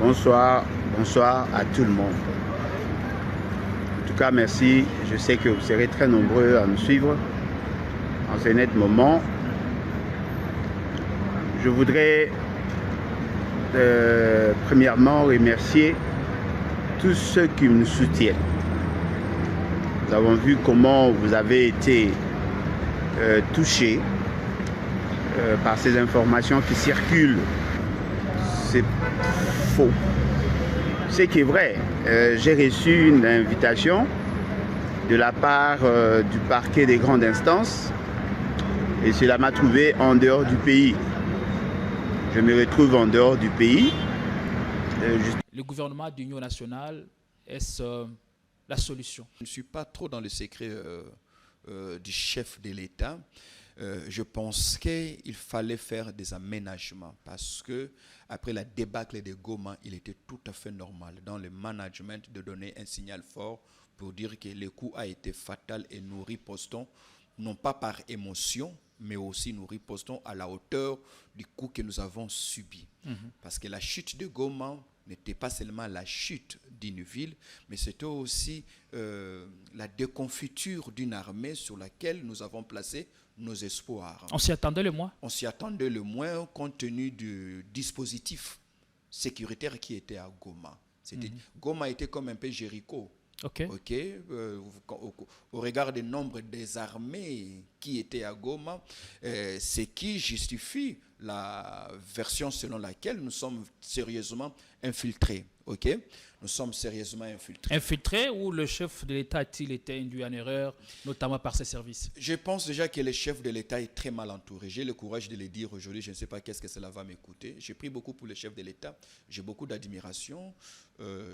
Bonsoir, bonsoir à tout le monde. En tout cas, merci. Je sais que vous serez très nombreux à nous suivre en ce net moment. Je voudrais premièrement remercier tous ceux qui nous soutiennent. Nous avons vu comment vous avez été touchés par ces informations qui circulent. C'est faux. Ce qui est vrai, j'ai reçu une invitation de la part du parquet des grandes instances et cela m'a trouvé en dehors du pays. Je me retrouve en dehors du pays. Le gouvernement d'union nationale, est-ce la solution? Je ne suis pas trop dans le secret du chef de l'État. Je pense qu'il fallait faire des aménagements parce que après la débâcle de Goma, il était tout à fait normal dans le management de donner un signal fort pour dire que le coup a été fatal et nous ripostons non pas par émotion, mais aussi nous ripostons à la hauteur du coup que nous avons subi. Parce que la chute de Goma n'était pas seulement la chute d'une ville, mais c'était aussi la déconfiture d'une armée sur laquelle nous avons placé nos espoirs. On s'y attendait le moins? On s'y attendait le moins compte tenu du dispositif sécuritaire qui était à Goma. Goma était comme un peu Jéricho. Au regard du nombre des armées qui étaient à Goma, ce qui justifie la version selon laquelle nous sommes sérieusement infiltrés. Nous sommes sérieusement infiltrés. Infiltrés ou le chef de l'État a-t-il été induit en erreur, notamment par ses services? Je pense déjà que le chef de l'État est très mal entouré. J'ai le courage de le dire aujourd'hui. Je ne sais pas qu'est-ce que cela va m'écouter. J'ai pris beaucoup pour le chef de l'État. J'ai beaucoup d'admiration.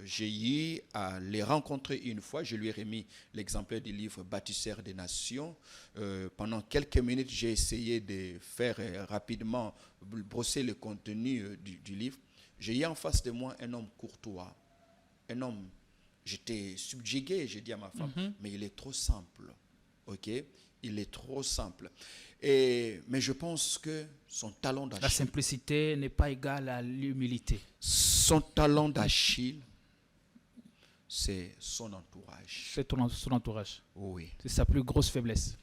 J'ai eu à les rencontrer une fois. Je lui ai remis l'exemplaire du livre Bâtisseur des Nations. Pendant quelques minutes, j'ai essayé de faire rapidement brosser le contenu du livre. J'ai eu en face de moi un homme courtois. Un homme, j'étais subjugué, j'ai dit à ma femme, mais il est trop simple. Il est trop simple. Mais je pense que son talent d'Achille... La simplicité n'est pas égale à l'humilité. Son talent d'Achille, c'est son entourage. C'est son entourage. Oui. C'est sa plus grosse faiblesse.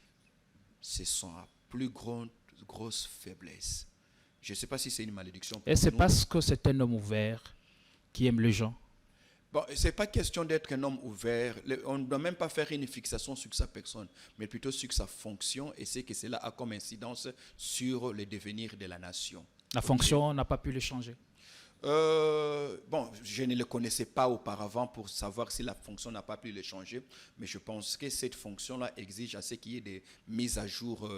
C'est sa plus grosse faiblesse. Je ne sais pas si c'est une malédiction. Et c'est parce que c'est un homme ouvert qui aime les gens. Bon, ce n'est pas question d'être un homme ouvert. On ne doit même pas faire une fixation sur sa personne, mais plutôt sur sa fonction et ce que cela a comme incidence sur le devenir de la nation. La fonction n'a pas pu le changer. Bon, je ne le connaissais pas auparavant pour savoir si la fonction n'a pas pu le changer, mais je pense que cette fonction-là exige à ce qu'il y ait des mises à jour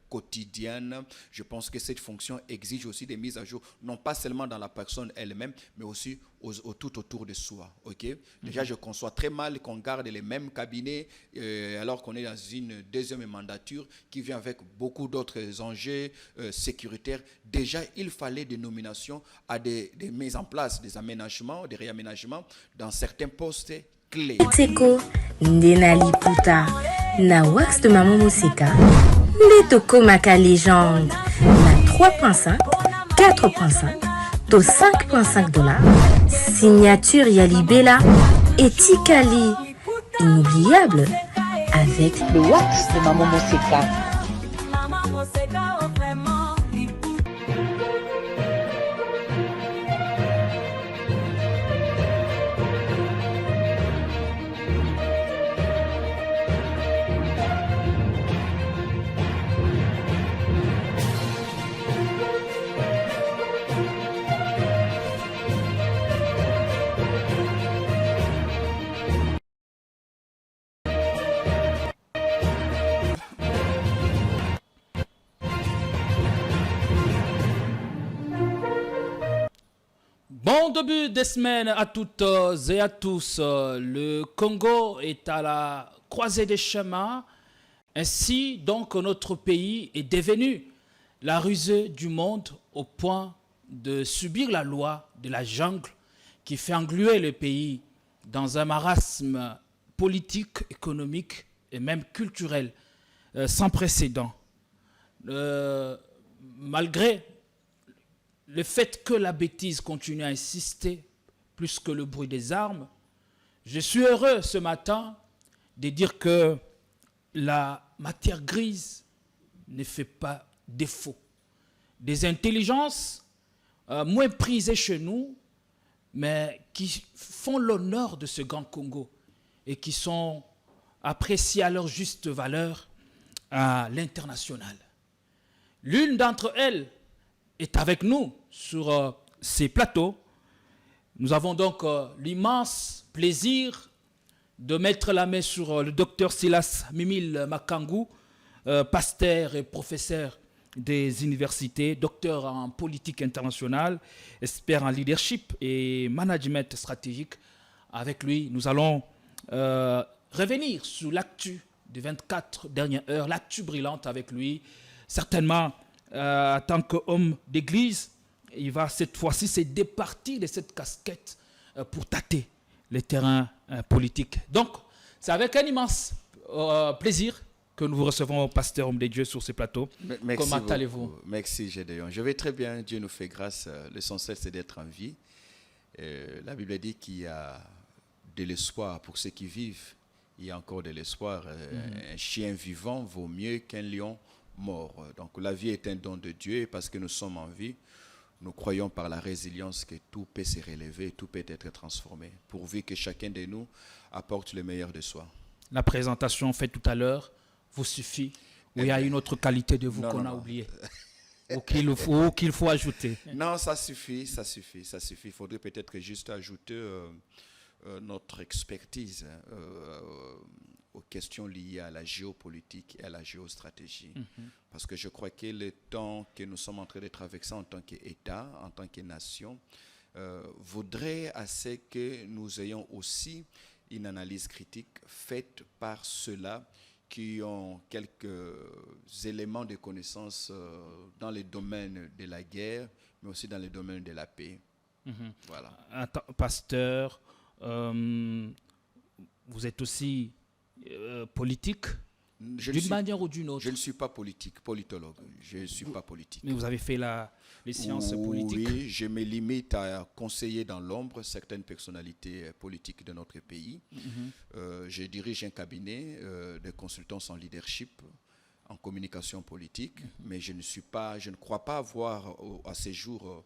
quotidiennes. Je pense que cette fonction exige aussi des mises à jour, non pas seulement dans la personne elle-même, mais aussi tout autour de soi. Déjà, je conçois très mal qu'on garde les mêmes cabinets alors qu'on est dans une deuxième mandature qui vient avec beaucoup d'autres enjeux sécuritaires. Déjà, il fallait des nominations à des mises en place, des aménagements, des réaménagements dans certains postes clés. Seko, Ndenali Puta, na wax de Maman Moseka, Netoko Maka Légende, na 3.5, 4.5, to 5.5 $, signature Yalibela et Tikali, inoubliable, avec le wax de Maman Moseka. Bon début de semaine à toutes et à tous. Le Congo est à la croisée des chemins. Ainsi, donc, notre pays est devenu la rusée du monde au point de subir la loi de la jungle qui fait engluer le pays dans un marasme politique, économique et même culturel sans précédent. Malgré le fait que la bêtise continue à insister plus que le bruit des armes. Je suis heureux ce matin de dire que la matière grise ne fait pas défaut. Des intelligences moins prisées chez nous, mais qui font l'honneur de ce grand Congo et qui sont appréciées à leur juste valeur à l'international. L'une d'entre elles est avec nous sur ces plateaux. Nous avons donc l'immense plaisir de mettre la main sur le docteur Silas Mimile Makangu, pasteur et professeur des universités, docteur en politique internationale, expert en leadership et management stratégique. Avec lui, nous allons revenir sur l'actu des 24 dernières heures, l'actu brillante avec lui. Certainement, en tant qu'homme d'église, il va cette fois-ci se départir de cette casquette pour tâter les terrains politiques. Donc, c'est avec un immense plaisir que nous vous recevons, pasteur homme de Dieu, sur ces plateaux. Merci. Comment allez-vous? Merci, Gédéon. Je vais très bien. Dieu nous fait grâce. L'essentiel, c'est d'être en vie. La Bible dit qu'il y a de l'espoir pour ceux qui vivent. Il y a encore de l'espoir. Un chien vivant vaut mieux qu'un lion mort. Donc, la vie est un don de Dieu. Et parce que nous sommes en vie, nous croyons par la résilience que tout peut se relever, tout peut être transformé, pourvu que chacun de nous apporte le meilleur de soi. La présentation faite tout à l'heure vous suffit? Ou il y a une autre qualité de vous qu'on a oubliée? Ou qu'il faut ajouter? Non, ça suffit. Il faudrait peut-être juste ajouter notre expertise aux questions liées à la géopolitique et à la géostratégie. Parce que je crois que le temps que nous sommes en train de traverser en tant qu'État, en tant que nation, voudrait assez que nous ayons aussi une analyse critique faite par ceux-là qui ont quelques éléments de connaissance dans les domaines de la guerre, mais aussi dans les domaines de la paix. Voilà. Pasteur, vous êtes aussi politique, d'une manière ou d'une autre? Je ne suis pas politologue. Je ne suis pas politique. Mais vous avez fait les sciences politiques? Oui, je me limite à conseiller dans l'ombre certaines personnalités politiques de notre pays. Je dirige un cabinet de consultance en leadership, en communication politique, mais je ne crois pas avoir à ce jour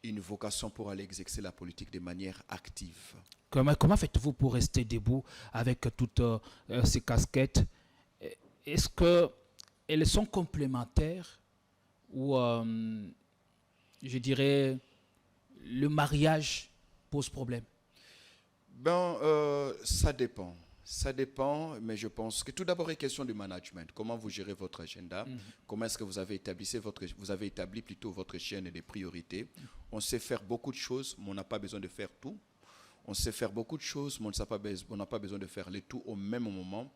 une vocation pour aller exercer la politique de manière active. Comment faites-vous pour rester debout avec toutes ces casquettes? Est-ce qu'elles sont complémentaires ou, je dirais, le mariage pose problème? Ça dépend. Ça dépend, mais je pense que tout d'abord, il est question du management. Comment vous gérez votre agenda? Comment est-ce que vous avez établi plutôt votre chaîne de priorités? On sait faire beaucoup de choses, mais on n'a pas besoin de faire tout. On sait faire beaucoup de choses, mais on n'a pas besoin de faire les tout au même moment.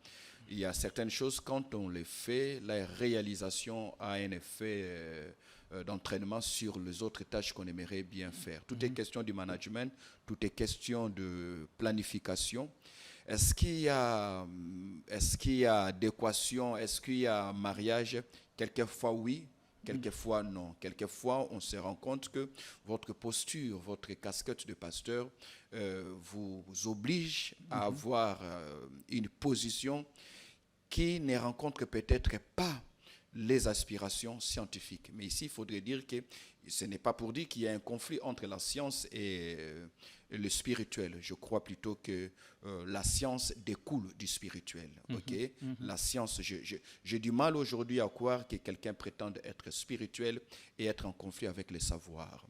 Il y a certaines choses, quand on les fait, la réalisation a un effet d'entraînement sur les autres tâches qu'on aimerait bien faire. Tout est question du management, tout est question de planification. Est-ce qu'il y a adéquation, est-ce qu'il y a mariage? Quelquefois oui, quelquefois non. Quelquefois on se rend compte que votre posture, votre casquette de pasteur vous oblige à avoir une position qui ne rencontre peut-être pas les aspirations scientifiques. Mais ici, il faudrait dire que ce n'est pas pour dire qu'il y a un conflit entre la science et le spirituel. Je crois plutôt que la science découle du spirituel. Okay? La science, j'ai du mal aujourd'hui à croire que quelqu'un prétende être spirituel et être en conflit avec le savoir.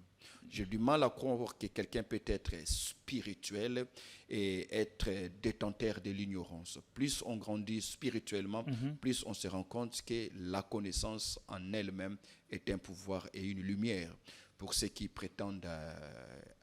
J'ai du mal à croire que quelqu'un peut être spirituel et être détenteur de l'ignorance. Plus on grandit spirituellement, plus on se rend compte que la connaissance en elle-même est un pouvoir et une lumière pour ceux qui prétendent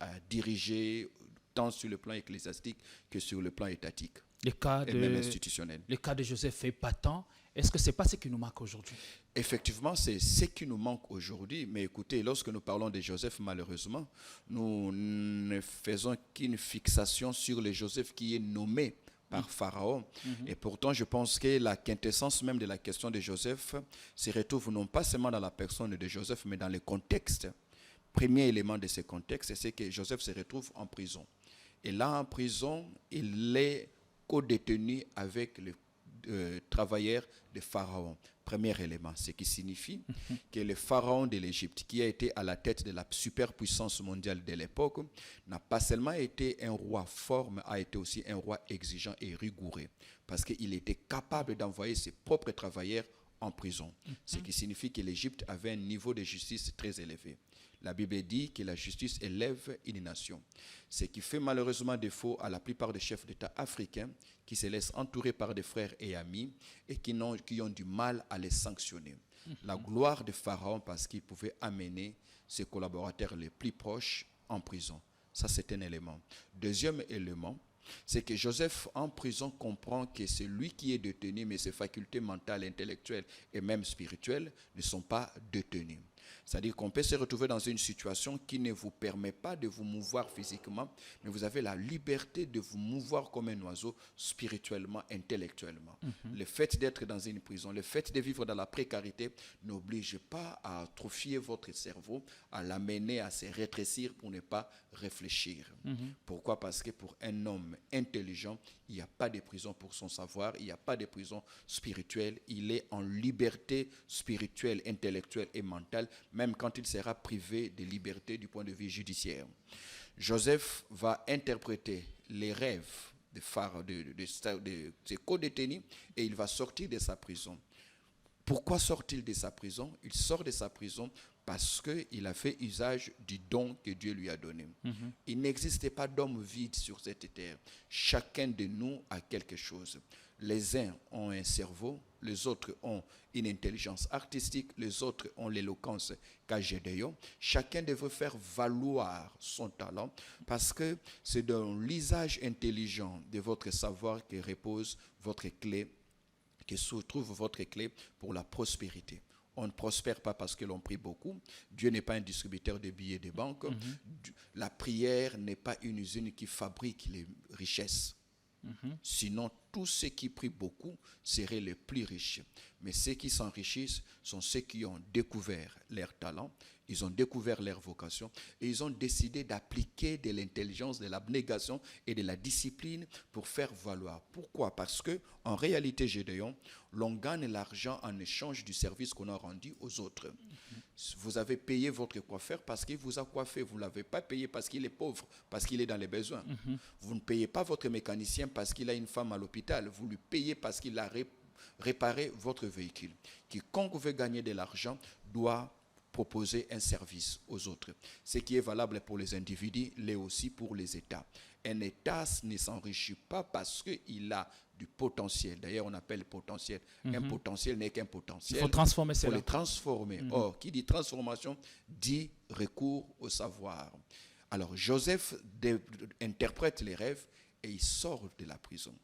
à diriger tant sur le plan ecclésiastique que sur le plan étatique et même institutionnel. Le cas de Joseph est patent. Est-ce que ce n'est pas ce qui nous manque aujourd'hui? Effectivement, c'est ce qui nous manque aujourd'hui. Mais écoutez, lorsque nous parlons de Joseph, malheureusement, nous ne faisons qu'une fixation sur le Joseph qui est nommé par Pharaon. Et pourtant, je pense que la quintessence même de la question de Joseph se retrouve non pas seulement dans la personne de Joseph, mais dans le contexte. Premier élément de ce contexte, c'est que Joseph se retrouve en prison. Et là, en prison, il est co-détenu avec les travailleurs de Pharaon. Premier élément, ce qui signifie que le pharaon de l'Égypte, qui a été à la tête de la superpuissance mondiale de l'époque, n'a pas seulement été un roi fort, mais a été aussi un roi exigeant et rigoureux, parce qu'il était capable d'envoyer ses propres travailleurs en prison, ce qui signifie que l'Égypte avait un niveau de justice très élevé. La Bible dit que la justice élève une nation. Ce qui fait malheureusement défaut à la plupart des chefs d'État africains qui se laissent entourer par des frères et amis et qui ont du mal à les sanctionner. La gloire de Pharaon parce qu'il pouvait amener ses collaborateurs les plus proches en prison. Ça, c'est un élément. Deuxième élément, c'est que Joseph en prison comprend que c'est lui qui est détenu, mais ses facultés mentales, intellectuelles et même spirituelles ne sont pas détenues. C'est-à-dire qu'on peut se retrouver dans une situation qui ne vous permet pas de vous mouvoir physiquement, mais vous avez la liberté de vous mouvoir comme un oiseau spirituellement, intellectuellement. Le fait d'être dans une prison, le fait de vivre dans la précarité n'oblige pas à atrophier votre cerveau, à l'amener à se rétrécir pour ne pas réfléchir. Pourquoi? Parce que pour un homme intelligent, il n'y a pas de prison pour son savoir, il n'y a pas de prison spirituelle, il est en liberté spirituelle, intellectuelle et mentale, même quand il sera privé de liberté du point de vue judiciaire. Joseph va interpréter les rêves de ses co-détenus et il va sortir de sa prison. Pourquoi sort-il de sa prison? Il sort de sa prison parce qu'il a fait usage du don que Dieu lui a donné. Il n'existait pas d'homme vide sur cette terre. Chacun de nous a quelque chose. Les uns ont un cerveau, les autres ont une intelligence artistique, les autres ont l'éloquence qu'a Gédéon. Chacun devrait faire valoir son talent parce que c'est dans l'usage intelligent de votre savoir que repose votre clé, que se trouve votre clé pour la prospérité. On ne prospère pas parce que l'on prie beaucoup. Dieu n'est pas un distributeur de billets de banque. La prière n'est pas une usine qui fabrique les richesses. Sinon, tous ceux qui prient beaucoup seraient les plus riches. Mais ceux qui s'enrichissent sont ceux qui ont découvert leur talent, ils ont découvert leur vocation et ils ont décidé d'appliquer de l'intelligence, de l'abnégation et de la discipline pour faire valoir. Pourquoi? Parce que en réalité, Gédéon, l'on gagne l'argent en échange du service qu'on a rendu aux autres. Vous avez payé votre coiffeur parce qu'il vous a coiffé. Vous ne l'avez pas payé parce qu'il est pauvre, parce qu'il est dans les besoins. Vous ne payez pas votre mécanicien parce qu'il a une femme à l'hôpital. Vous lui payez parce qu'il a réparé votre véhicule. Quiconque veut gagner de l'argent doit proposer un service aux autres. Ce qui est valable pour les individus l'est aussi pour les États. Un État ne s'enrichit pas parce qu'il a du potentiel. D'ailleurs, on appelle potentiel. Un potentiel n'est qu'un potentiel. Il faut transformer cela. Il faut le transformer. Or, qui dit transformation, dit recours au savoir. Alors, Joseph interprète les rêves et il sort de la prison.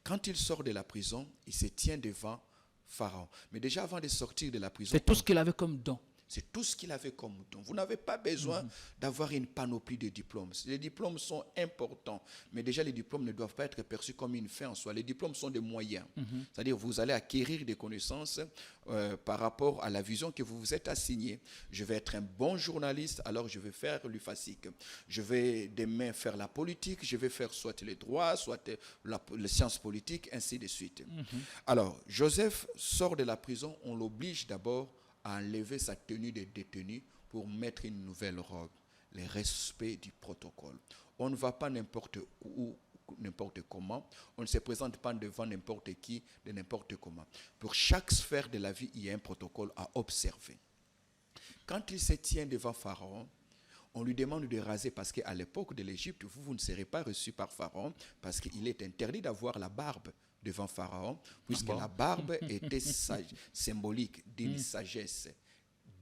Quand il sort de la prison, il se tient devant Pharaon. Mais déjà, avant de sortir de la prison... C'est tout ce qu'il avait comme don. C'est tout ce qu'il avait comme don. Vous n'avez pas besoin d'avoir une panoplie de diplômes. Les diplômes sont importants, mais déjà les diplômes ne doivent pas être perçus comme une fin en soi. Les diplômes sont des moyens. C'est-à-dire vous allez acquérir des connaissances par rapport à la vision que vous vous êtes assignée. Je vais être un bon journaliste, alors je vais faire l'UFASIC. Je vais demain faire la politique, je vais faire soit les droits, soit les sciences politiques, ainsi de suite. Alors, Joseph sort de la prison, on l'oblige d'abord à enlever sa tenue de détenu pour mettre une nouvelle robe, le respect du protocole. On ne va pas n'importe où, n'importe comment, on ne se présente pas devant n'importe qui, de n'importe comment. Pour chaque sphère de la vie, il y a un protocole à observer. Quand il se tient devant Pharaon, on lui demande de raser parce qu'à l'époque de l'Égypte, vous ne serez pas reçu par Pharaon parce qu'il est interdit d'avoir la barbe devant Pharaon, puisque la barbe était symbolique d'une sagesse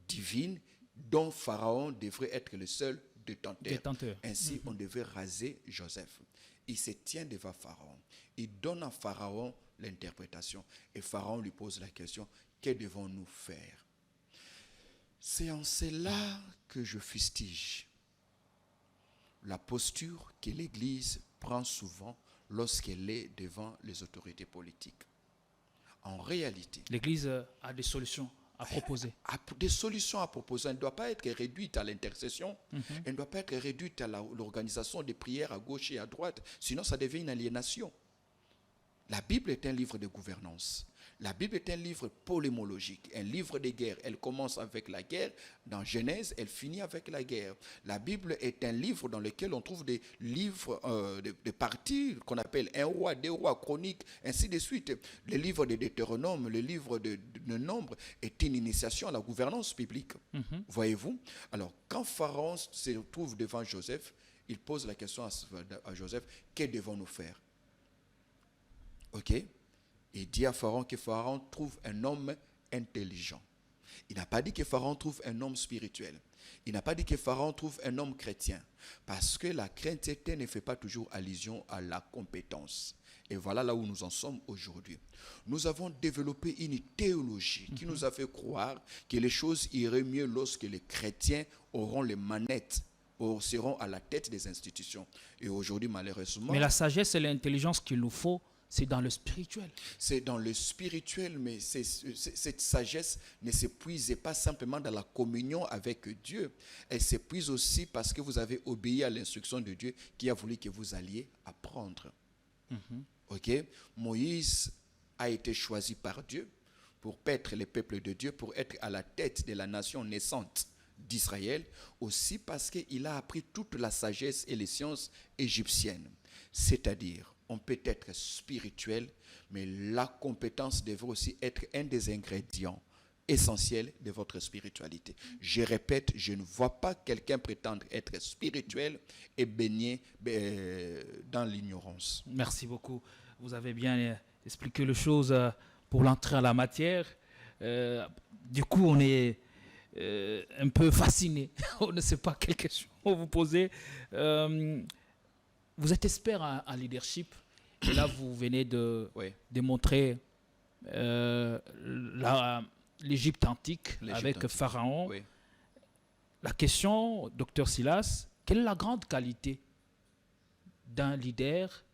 divine dont Pharaon devrait être le seul détenteur. Ainsi, on devait raser Joseph. Il se tient devant Pharaon. Il donne à Pharaon l'interprétation. Et Pharaon lui pose la question, que devons-nous faire? C'est en cela que je fustige la posture que l'Église prend souvent lorsqu'elle est devant les autorités politiques. En réalité, l'Église a des solutions à proposer. Des solutions à proposer. Elle ne doit pas être réduite à l'intercession. Elle ne doit pas être réduite à l'organisation des prières à gauche et à droite. Sinon, ça devient une aliénation. La Bible est un livre de gouvernance. La Bible est un livre polémologique, un livre de guerre. Elle commence avec la guerre. Dans Genèse, elle finit avec la guerre. La Bible est un livre dans lequel on trouve des livres, des parties qu'on appelle un roi, deux rois, chroniques, ainsi de suite. Le livre de Deutéronome, le livre de Nombre est une initiation à la gouvernance biblique. Voyez-vous? Alors, quand Pharaon se trouve devant Joseph, il pose la question à Joseph, que devons-nous faire? Ok? Il dit à Pharaon que Pharaon trouve un homme intelligent. Il n'a pas dit que Pharaon trouve un homme spirituel. Il n'a pas dit que Pharaon trouve un homme chrétien. Parce que la chrétienté ne fait pas toujours allusion à la compétence. Et voilà là où nous en sommes aujourd'hui. Nous avons développé une théologie qui nous a fait croire que les choses iraient mieux lorsque les chrétiens auront les manettes, seront à la tête des institutions. Et aujourd'hui, malheureusement... Mais la sagesse et l'intelligence qu'il nous faut, c'est dans le spirituel. C'est dans le spirituel, mais cette sagesse ne s'épuise pas simplement dans la communion avec Dieu. Elle s'épuise aussi parce que vous avez obéi à l'instruction de Dieu qui a voulu que vous alliez apprendre. Ok? Moïse a été choisi par Dieu pour paître le peuple de Dieu, pour être à la tête de la nation naissante d'Israël, aussi parce qu'il a appris toute la sagesse et les sciences égyptiennes. C'est-à-dire, on peut être spirituel, mais la compétence devrait aussi être un des ingrédients essentiels de votre spiritualité. Je répète, je ne vois pas quelqu'un prétendre être spirituel et baigner dans l'ignorance. Merci beaucoup. Vous avez bien expliqué les choses pour l'entrée à la matière. Du coup, on est un peu fasciné. On ne sait pas quelle question vous poser. Vous êtes expert en leadership et là vous venez de démontrer l'Égypte antique avec Pharaon. Oui. La question, docteur Silas, quelle est la grande qualité d'un leader?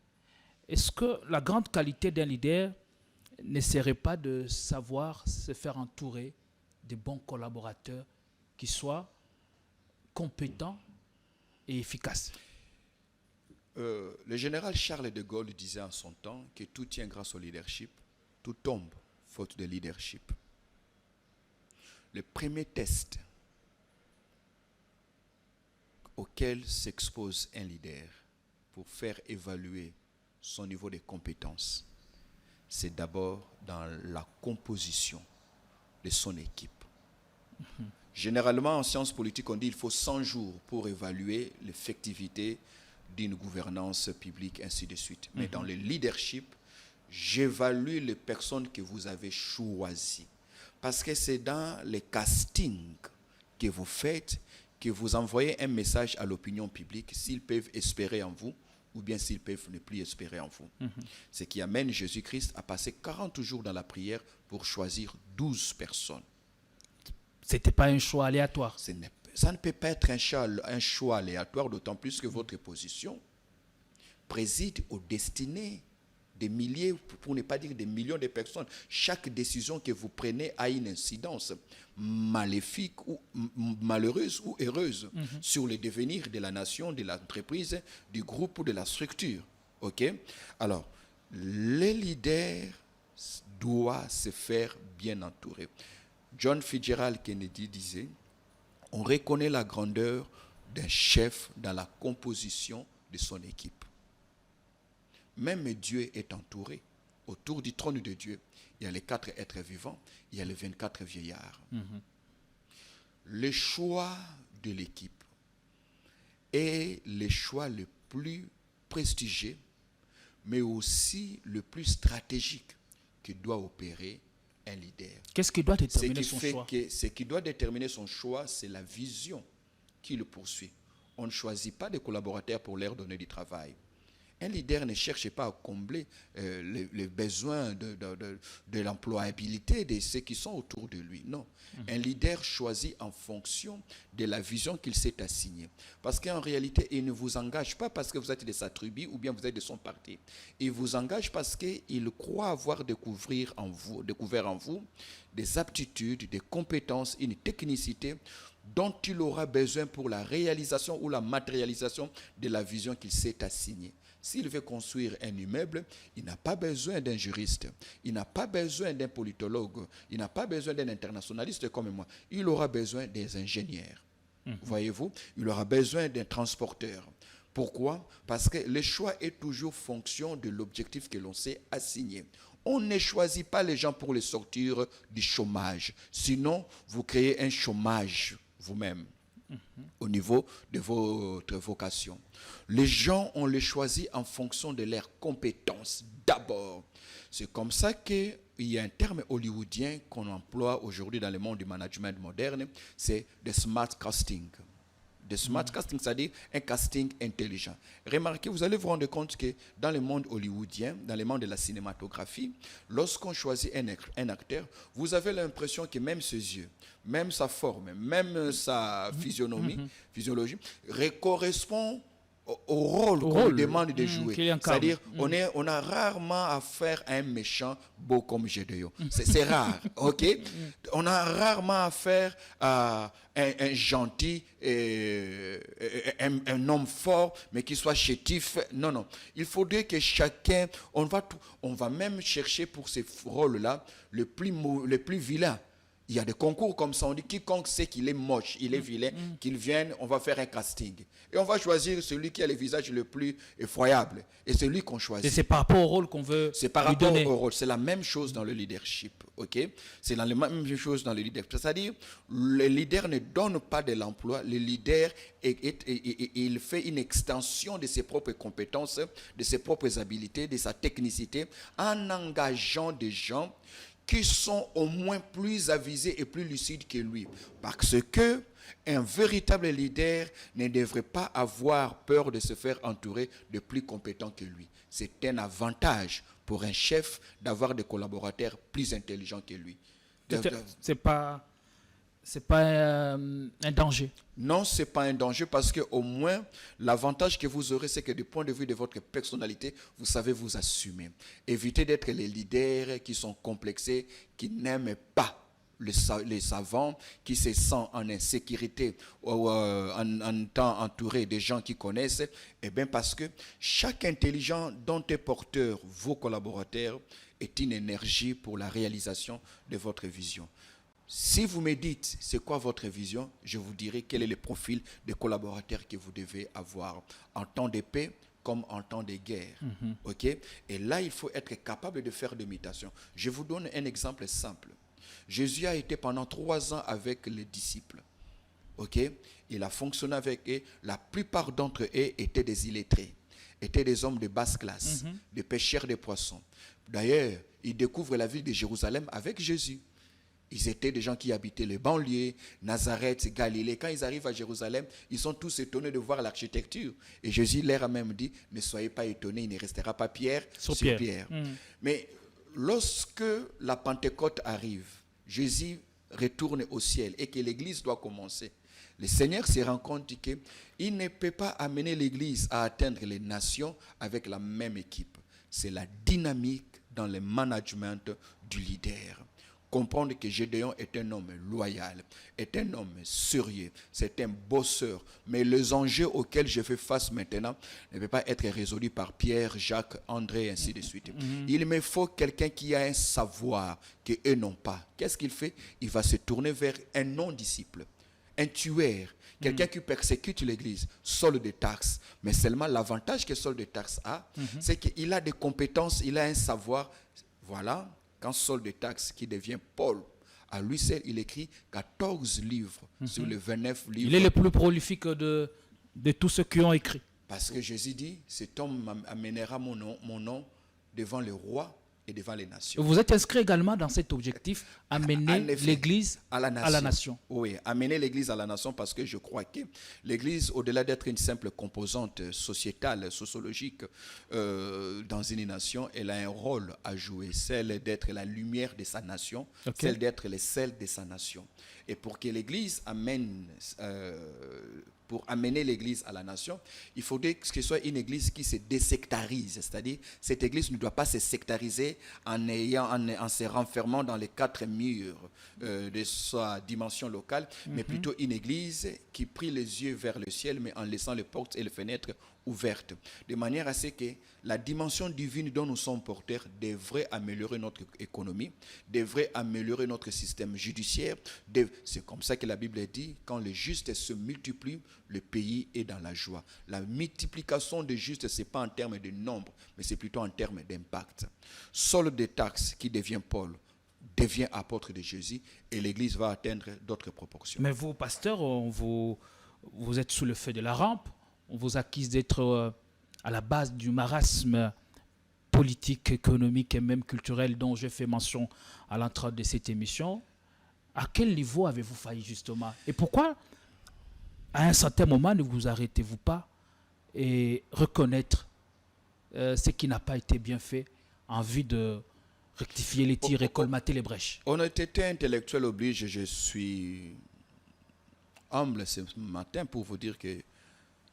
Est-ce que la grande qualité d'un leader ne serait pas de savoir se faire entourer de bons collaborateurs qui soient compétents et efficaces? Le général Charles de Gaulle disait en son temps que tout tient grâce au leadership, tout tombe faute de leadership. Le premier test auquel s'expose un leader pour faire évaluer son niveau de compétence, c'est d'abord dans la composition de son équipe. Généralement, en sciences politiques, on dit qu'il faut 100 jours pour évaluer l'effectivité d'une gouvernance publique, ainsi de suite. Mais dans le leadership, j'évalue les personnes que vous avez choisies. Parce que c'est dans les castings que vous faites que vous envoyez un message à l'opinion publique s'ils peuvent espérer en vous ou bien s'ils peuvent ne plus espérer en vous. Ce qui amène Jésus-Christ à passer 40 jours dans la prière pour choisir 12 personnes. Ce n'était pas un choix aléatoire. Ça ne peut pas être un choix aléatoire, d'autant plus que votre position préside aux destinées des milliers, pour ne pas dire des millions de personnes. Chaque décision que vous prenez a une incidence maléfique ou malheureuse ou heureuse sur le devenir de la nation, de l'entreprise, du groupe ou de la structure. Ok? Alors, les leaders doivent se faire bien entourer. John Fitzgerald Kennedy disait: on reconnaît la grandeur d'un chef dans la composition de son équipe. Même Dieu est entouré. Autour du trône de Dieu, il y a les 4 êtres vivants, il y a les 24 vieillards. Le choix de l'équipe est le choix le plus prestigieux, mais aussi le plus stratégique que doit opérer un leader. Qu'est-ce qui doit déterminer son choix? Ce qui doit déterminer son choix, c'est la vision qu'il poursuit. On ne choisit pas des collaborateurs pour leur donner du travail. Un leader ne cherche pas à combler les besoins de l'employabilité de ceux qui sont autour de lui. Non. Un leader choisit en fonction de la vision qu'il s'est assignée. Parce qu'en réalité, il ne vous engage pas parce que vous êtes de sa tribu ou bien vous êtes de son parti. Il vous engage parce qu'il croit avoir découvert en vous des aptitudes, des compétences, une technicité dont il aura besoin pour la réalisation ou la matérialisation de la vision qu'il s'est assignée. S'il veut construire un immeuble, il n'a pas besoin d'un juriste, il n'a pas besoin d'un politologue, il n'a pas besoin d'un internationaliste comme moi. Il aura besoin des ingénieurs. Voyez-vous, il aura besoin d'un transporteur. Pourquoi? Parce que le choix est toujours fonction de l'objectif que l'on s'est assigné. On ne choisit pas les gens pour les sortir du chômage. Sinon, vous créez un chômage vous-même au niveau de votre vocation. Les gens, on les choisit en fonction de leurs compétences d'abord. C'est comme ça qu'il y a un terme hollywoodien qu'on emploie aujourd'hui dans le monde du management moderne, c'est le smart casting. Le smart casting, c'est-à-dire un casting intelligent. Remarquez, vous allez vous rendre compte que dans le monde hollywoodien, dans le monde de la cinématographie, lorsqu'on choisit un acteur, vous avez l'impression que même ses yeux, même sa forme, même sa physionomie, physiologie, correspond au rôle qu'on lui demande de jouer. C'est-à-dire, on a rarement affaire à un méchant beau comme Gédéon. C'est rare, ok? On a rarement affaire à un gentil, un homme fort, mais qui soit chétif. Non, non. Il faudrait que chacun, on va même chercher pour ces rôles-là le plus vilain. Il y a des concours comme ça, on dit quiconque sait qu'il est moche, il est vilain, qu'il vienne, on va faire un casting. Et on va choisir celui qui a le visage le plus effroyable. Et c'est lui qu'on choisit. Et c'est par rapport au rôle qu'on veut lui donner. C'est par rapport au rôle. C'est la même chose dans le leadership. Okay? C'est la même chose dans le leadership. C'est-à-dire, le leader ne donne pas de l'emploi. Le leader, il fait une extension de ses propres compétences, de ses propres habiletés, de sa technicité, en engageant des gens qui sont au moins plus avisés et plus lucides que lui. Parce que un véritable leader ne devrait pas avoir peur de se faire entourer de plus compétents que lui. C'est un avantage pour un chef d'avoir des collaborateurs plus intelligents que lui. C'est pas un danger. Non, ce n'est pas un danger parce qu'au moins, l'avantage que vous aurez, c'est que du point de vue de votre personnalité, vous savez vous assumer. Évitez d'être les leaders qui sont complexés, qui n'aiment pas les savants, qui se sentent en insécurité ou en étant entourés des gens qui connaissent. Eh bien, parce que chaque intelligent dont est porteur vos collaborateurs est une énergie pour la réalisation de votre vision. Si vous me dites c'est quoi votre vision, je vous dirai quel est le profil des collaborateurs que vous devez avoir en temps de paix comme en temps de guerre. Okay? Et là, il faut être capable de faire des mutations. Je vous donne un exemple simple. Jésus a été pendant 3 ans avec les disciples. Okay? Il a fonctionné avec eux. La plupart d'entre eux étaient des illettrés, étaient des hommes de basse classe, des pêcheurs de poissons. D'ailleurs, ils découvrent la ville de Jérusalem avec Jésus. Ils étaient des gens qui habitaient les banlieues, Nazareth, Galilée. Quand ils arrivent à Jérusalem, ils sont tous étonnés de voir l'architecture. Et Jésus leur a même dit, ne soyez pas étonnés, il ne restera pas pierre sur pierre. Mais lorsque la Pentecôte arrive, Jésus retourne au ciel et que l'église doit commencer. Le Seigneur se rend compte qu'il ne peut pas amener l'église à atteindre les nations avec la même équipe. C'est la dynamique dans le management du leader. Comprendre que Gédéon est un homme loyal, est un homme sérieux, c'est un bosseur. Mais les enjeux auxquels je fais face maintenant ne peuvent pas être résolus par Pierre, Jacques, André, ainsi de suite. Il me faut quelqu'un qui a un savoir qu'eux n'ont pas. Qu'est-ce qu'il fait? Il va se tourner vers un non-disciple, un tueur, quelqu'un qui persécute l'église, Saul de Tarse. Mais seulement l'avantage que Saul de Tarse a, c'est qu'il a des compétences, il a un savoir. Voilà. Quand Saul de Tarse, qui devient Paul, à lui seul, il écrit 14 livres sur les 29 livres. Il est le plus prolifique de tous ceux qui ont écrit. Parce que Jésus dit, cet homme amènera mon nom devant le roi et devant les nations. Vous êtes inscrit également dans cet objectif, amener l'Église à la nation. Oui, amener l'Église à la nation, parce que je crois que l'Église, au-delà d'être une simple composante sociétale, sociologique dans une nation, elle a un rôle à jouer, celle d'être la lumière de sa nation, celle d'être le sel de sa nation. Et pour que l'Église pour amener l'Église à la nation, il faudrait que ce soit une Église qui se désectarise, c'est-à-dire cette Église ne doit pas se sectariser en se renfermant dans les 4 murs de sa dimension locale, mais plutôt une Église qui prie les yeux vers le ciel, mais en laissant les portes et les fenêtres ouvertes, de manière à ce que la dimension divine dont nous sommes porteurs devrait améliorer notre économie, devrait améliorer notre système judiciaire. C'est comme ça que la Bible dit, quand les justes se multiplient, le pays est dans la joie. La multiplication des justes, ce n'est pas en termes de nombre, mais c'est plutôt en termes d'impact. Saul de Tarse, qui devient Paul, devient apôtre de Jésus, et l'Église va atteindre d'autres proportions. Mais vous, pasteur, vous êtes sous le feu de la rampe. On vous accuse d'être à la base du marasme politique, économique et même culturel dont je fais mention à l'entrée de cette émission. À quel niveau avez-vous failli justement? Et pourquoi, à un certain moment, ne vous arrêtez-vous pas et reconnaître ce qui n'a pas été bien fait en vue de rectifier les tirs et colmater les brèches? Honnêteté intellectuelle oblige, je suis humble ce matin pour vous dire que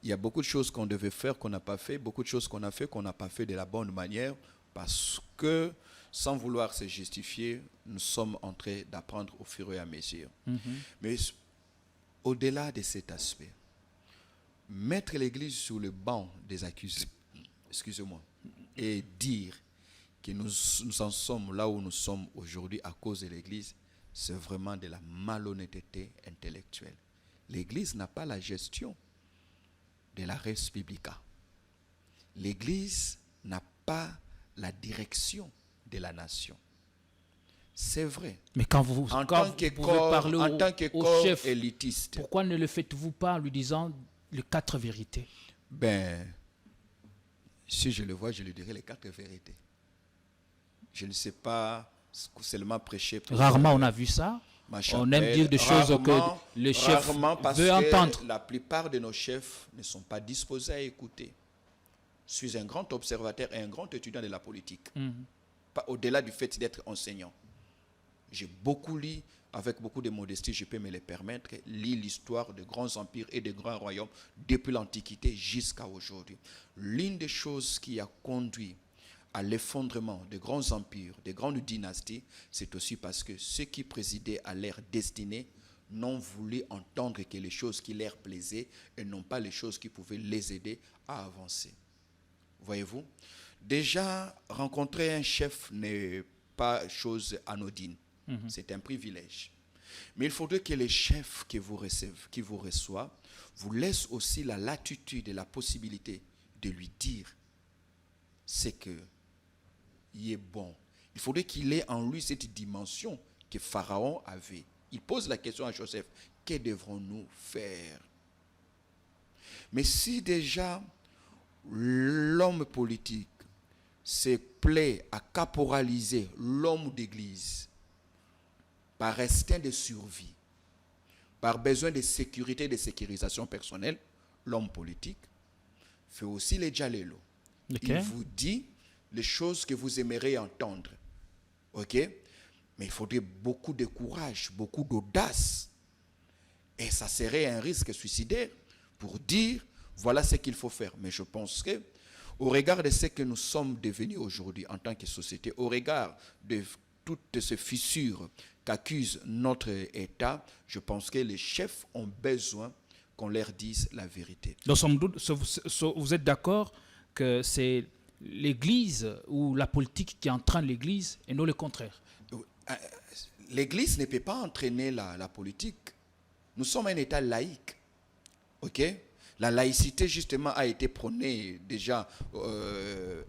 il y a beaucoup de choses qu'on devait faire, qu'on n'a pas fait, beaucoup de choses qu'on a fait, qu'on n'a pas fait de la bonne manière, parce que, sans vouloir se justifier, nous sommes en train d'apprendre au fur et à mesure. Mais au-delà de cet aspect, mettre l'Église sur le banc des accusés, et dire que nous en sommes là où nous sommes aujourd'hui à cause de l'Église, c'est vraiment de la malhonnêteté intellectuelle. L'Église n'a pas la gestion de la res publica. L'Église n'a pas la direction de la nation. C'est vrai. Mais quand vous parlez au chef élitiste, pourquoi ne le faites-vous pas en lui disant les 4 vérités? Si je le vois, je lui dirai les 4 vérités. Je ne sais pas seulement prêcher. Rarement on a vu ça. On aime dire des choses que le chef veut entendre. La plupart de nos chefs ne sont pas disposés à écouter. Je suis un grand observateur et un grand étudiant de la politique. Pas au-delà du fait d'être enseignant. J'ai beaucoup lu, avec beaucoup de modestie, je peux me le permettre, lire l'histoire de grands empires et de grands royaumes depuis l'Antiquité jusqu'à aujourd'hui. L'une des choses qui a conduit à l'effondrement de grands empires, de grandes dynasties, c'est aussi parce que ceux qui présidaient à leur destinée n'ont voulu entendre que les choses qui leur plaisaient et non pas les choses qui pouvaient les aider à avancer. Voyez-vous, déjà, rencontrer un chef n'est pas chose anodine. C'est un privilège. Mais il faudrait que les chefs qui vous reçoivent, vous laissent aussi la latitude et la possibilité de lui dire c'est que il est bon. Il faudrait qu'il ait en lui cette dimension que Pharaon avait. Il pose la question à Joseph, que devrons-nous faire? Mais si déjà l'homme politique se plaît à caporaliser l'homme d'église par instinct de survie, par besoin de sécurité et de sécurisation personnelle, l'homme politique fait aussi les djalélos. Il vous dit les choses que vous aimeriez entendre. OK? Mais il faudrait beaucoup de courage, beaucoup d'audace. Et ça serait un risque suicidaire pour dire, voilà ce qu'il faut faire. Mais je pense que, au regard de ce que nous sommes devenus aujourd'hui en tant que société, au regard de toutes ces fissures qu'accuse notre État, je pense que les chefs ont besoin qu'on leur dise la vérité. Donc, sans doute, vous êtes d'accord que c'est l'Église ou la politique qui entraîne l'Église et non le contraire? L'Église ne peut pas entraîner la politique. Nous sommes un État laïque. OK? La laïcité, justement, a été prônée, déjà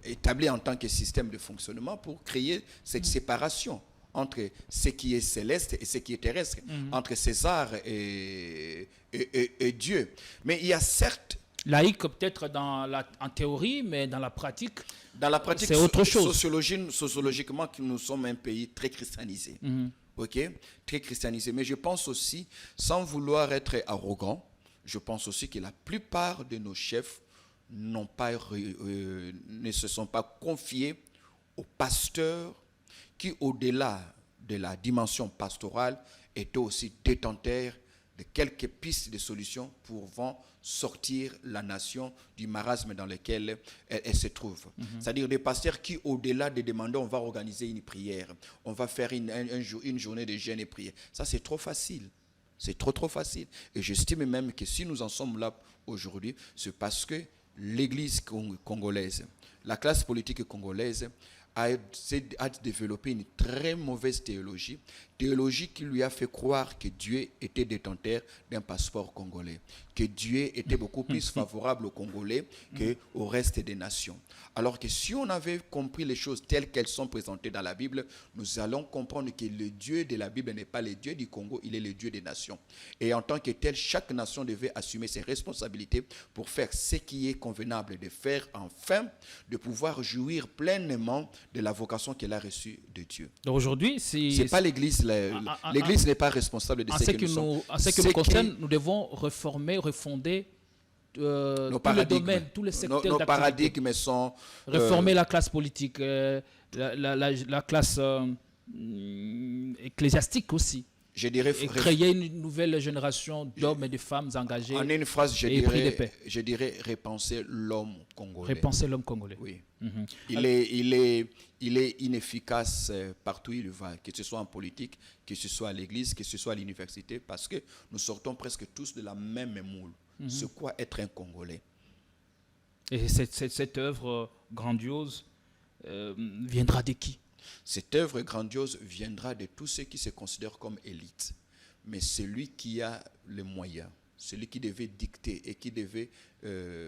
établie en tant que système de fonctionnement pour créer cette séparation entre ce qui est céleste et ce qui est terrestre, entre César et Dieu. Mais il y a certes Laïque peut-être en théorie, mais dans la pratique, Dans la pratique, c'est autre chose. Sociologiquement, nous sommes un pays très christianisé. Ok, très christianisé. Mais je pense aussi, sans vouloir être arrogant, je pense aussi que la plupart de nos chefs ne se sont pas confiés aux pasteurs qui, au-delà de la dimension pastorale, étaient aussi détenteurs de quelques pistes de solutions pouvant sortir la nation du marasme dans lequel elle se trouve. C'est-à-dire des pasteurs qui, au-delà de demander, on va organiser une prière, on va faire une journée de jeûne et prière. Ça, c'est trop facile. C'est trop facile. Et j'estime même que si nous en sommes là aujourd'hui, c'est parce que l'Église congolaise, la classe politique congolaise, a développé une très mauvaise théologie qui lui a fait croire que Dieu était détenteur d'un passeport congolais, que Dieu était beaucoup plus favorable aux Congolais qu'au reste des nations. Alors que si on avait compris les choses telles qu'elles sont présentées dans la Bible, nous allons comprendre que le Dieu de la Bible n'est pas le Dieu du Congo, il est le Dieu des nations. Et en tant que tel, chaque nation devait assumer ses responsabilités pour faire ce qui est convenable de faire, afin de pouvoir jouir pleinement de la vocation qu'elle a reçue de Dieu. Donc aujourd'hui, c'est pas l'Église. L'Église n'est pas responsable de ce que nous sommes. En ce qui nous concerne, nous devons réformer, refonder tous les domaines, tous les secteurs d'activité. Nos paradigmes sont... Réformer la classe politique, la classe ecclésiastique aussi. Je dirais, et créer une nouvelle génération d'hommes et de femmes engagés. En une phrase, je dirais repenser l'homme congolais. Repenser l'homme congolais. Oui. Il est inefficace partout où il va, que ce soit en politique, que ce soit à l'église, que ce soit à l'université, parce que nous sortons presque tous de la même moule. C'est quoi être un Congolais? Et cette œuvre grandiose viendra de qui? Cette œuvre grandiose viendra de tous ceux qui se considèrent comme élite. Mais celui qui a les moyens, celui qui devait dicter et qui devait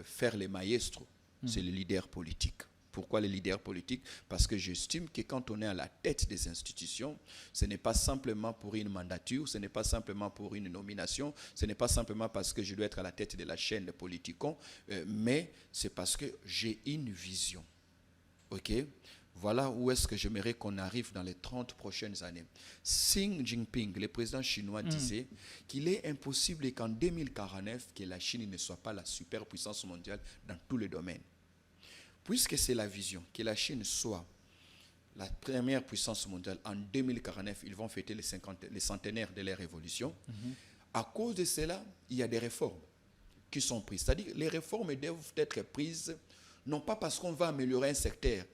faire les maestros, c'est le leader politique. Pourquoi les leaders politiques? Parce que j'estime que quand on est à la tête des institutions, ce n'est pas simplement pour une mandature, ce n'est pas simplement pour une nomination, ce n'est pas simplement parce que je dois être à la tête de la chaîne de Politikon, mais c'est parce que j'ai une vision. Ok? Voilà où est-ce que j'aimerais qu'on arrive dans les 30 prochaines années. Xi Jinping, le président chinois, disait qu'il est impossible qu'en 2049, que la Chine ne soit pas la superpuissance mondiale dans tous les domaines. Puisque c'est la vision, que la Chine soit la première puissance mondiale en 2049, ils vont fêter les centenaires de leur révolution. À cause de cela, il y a des réformes qui sont prises. C'est-à-dire les réformes doivent être prises, non pas parce qu'on va améliorer un secteur,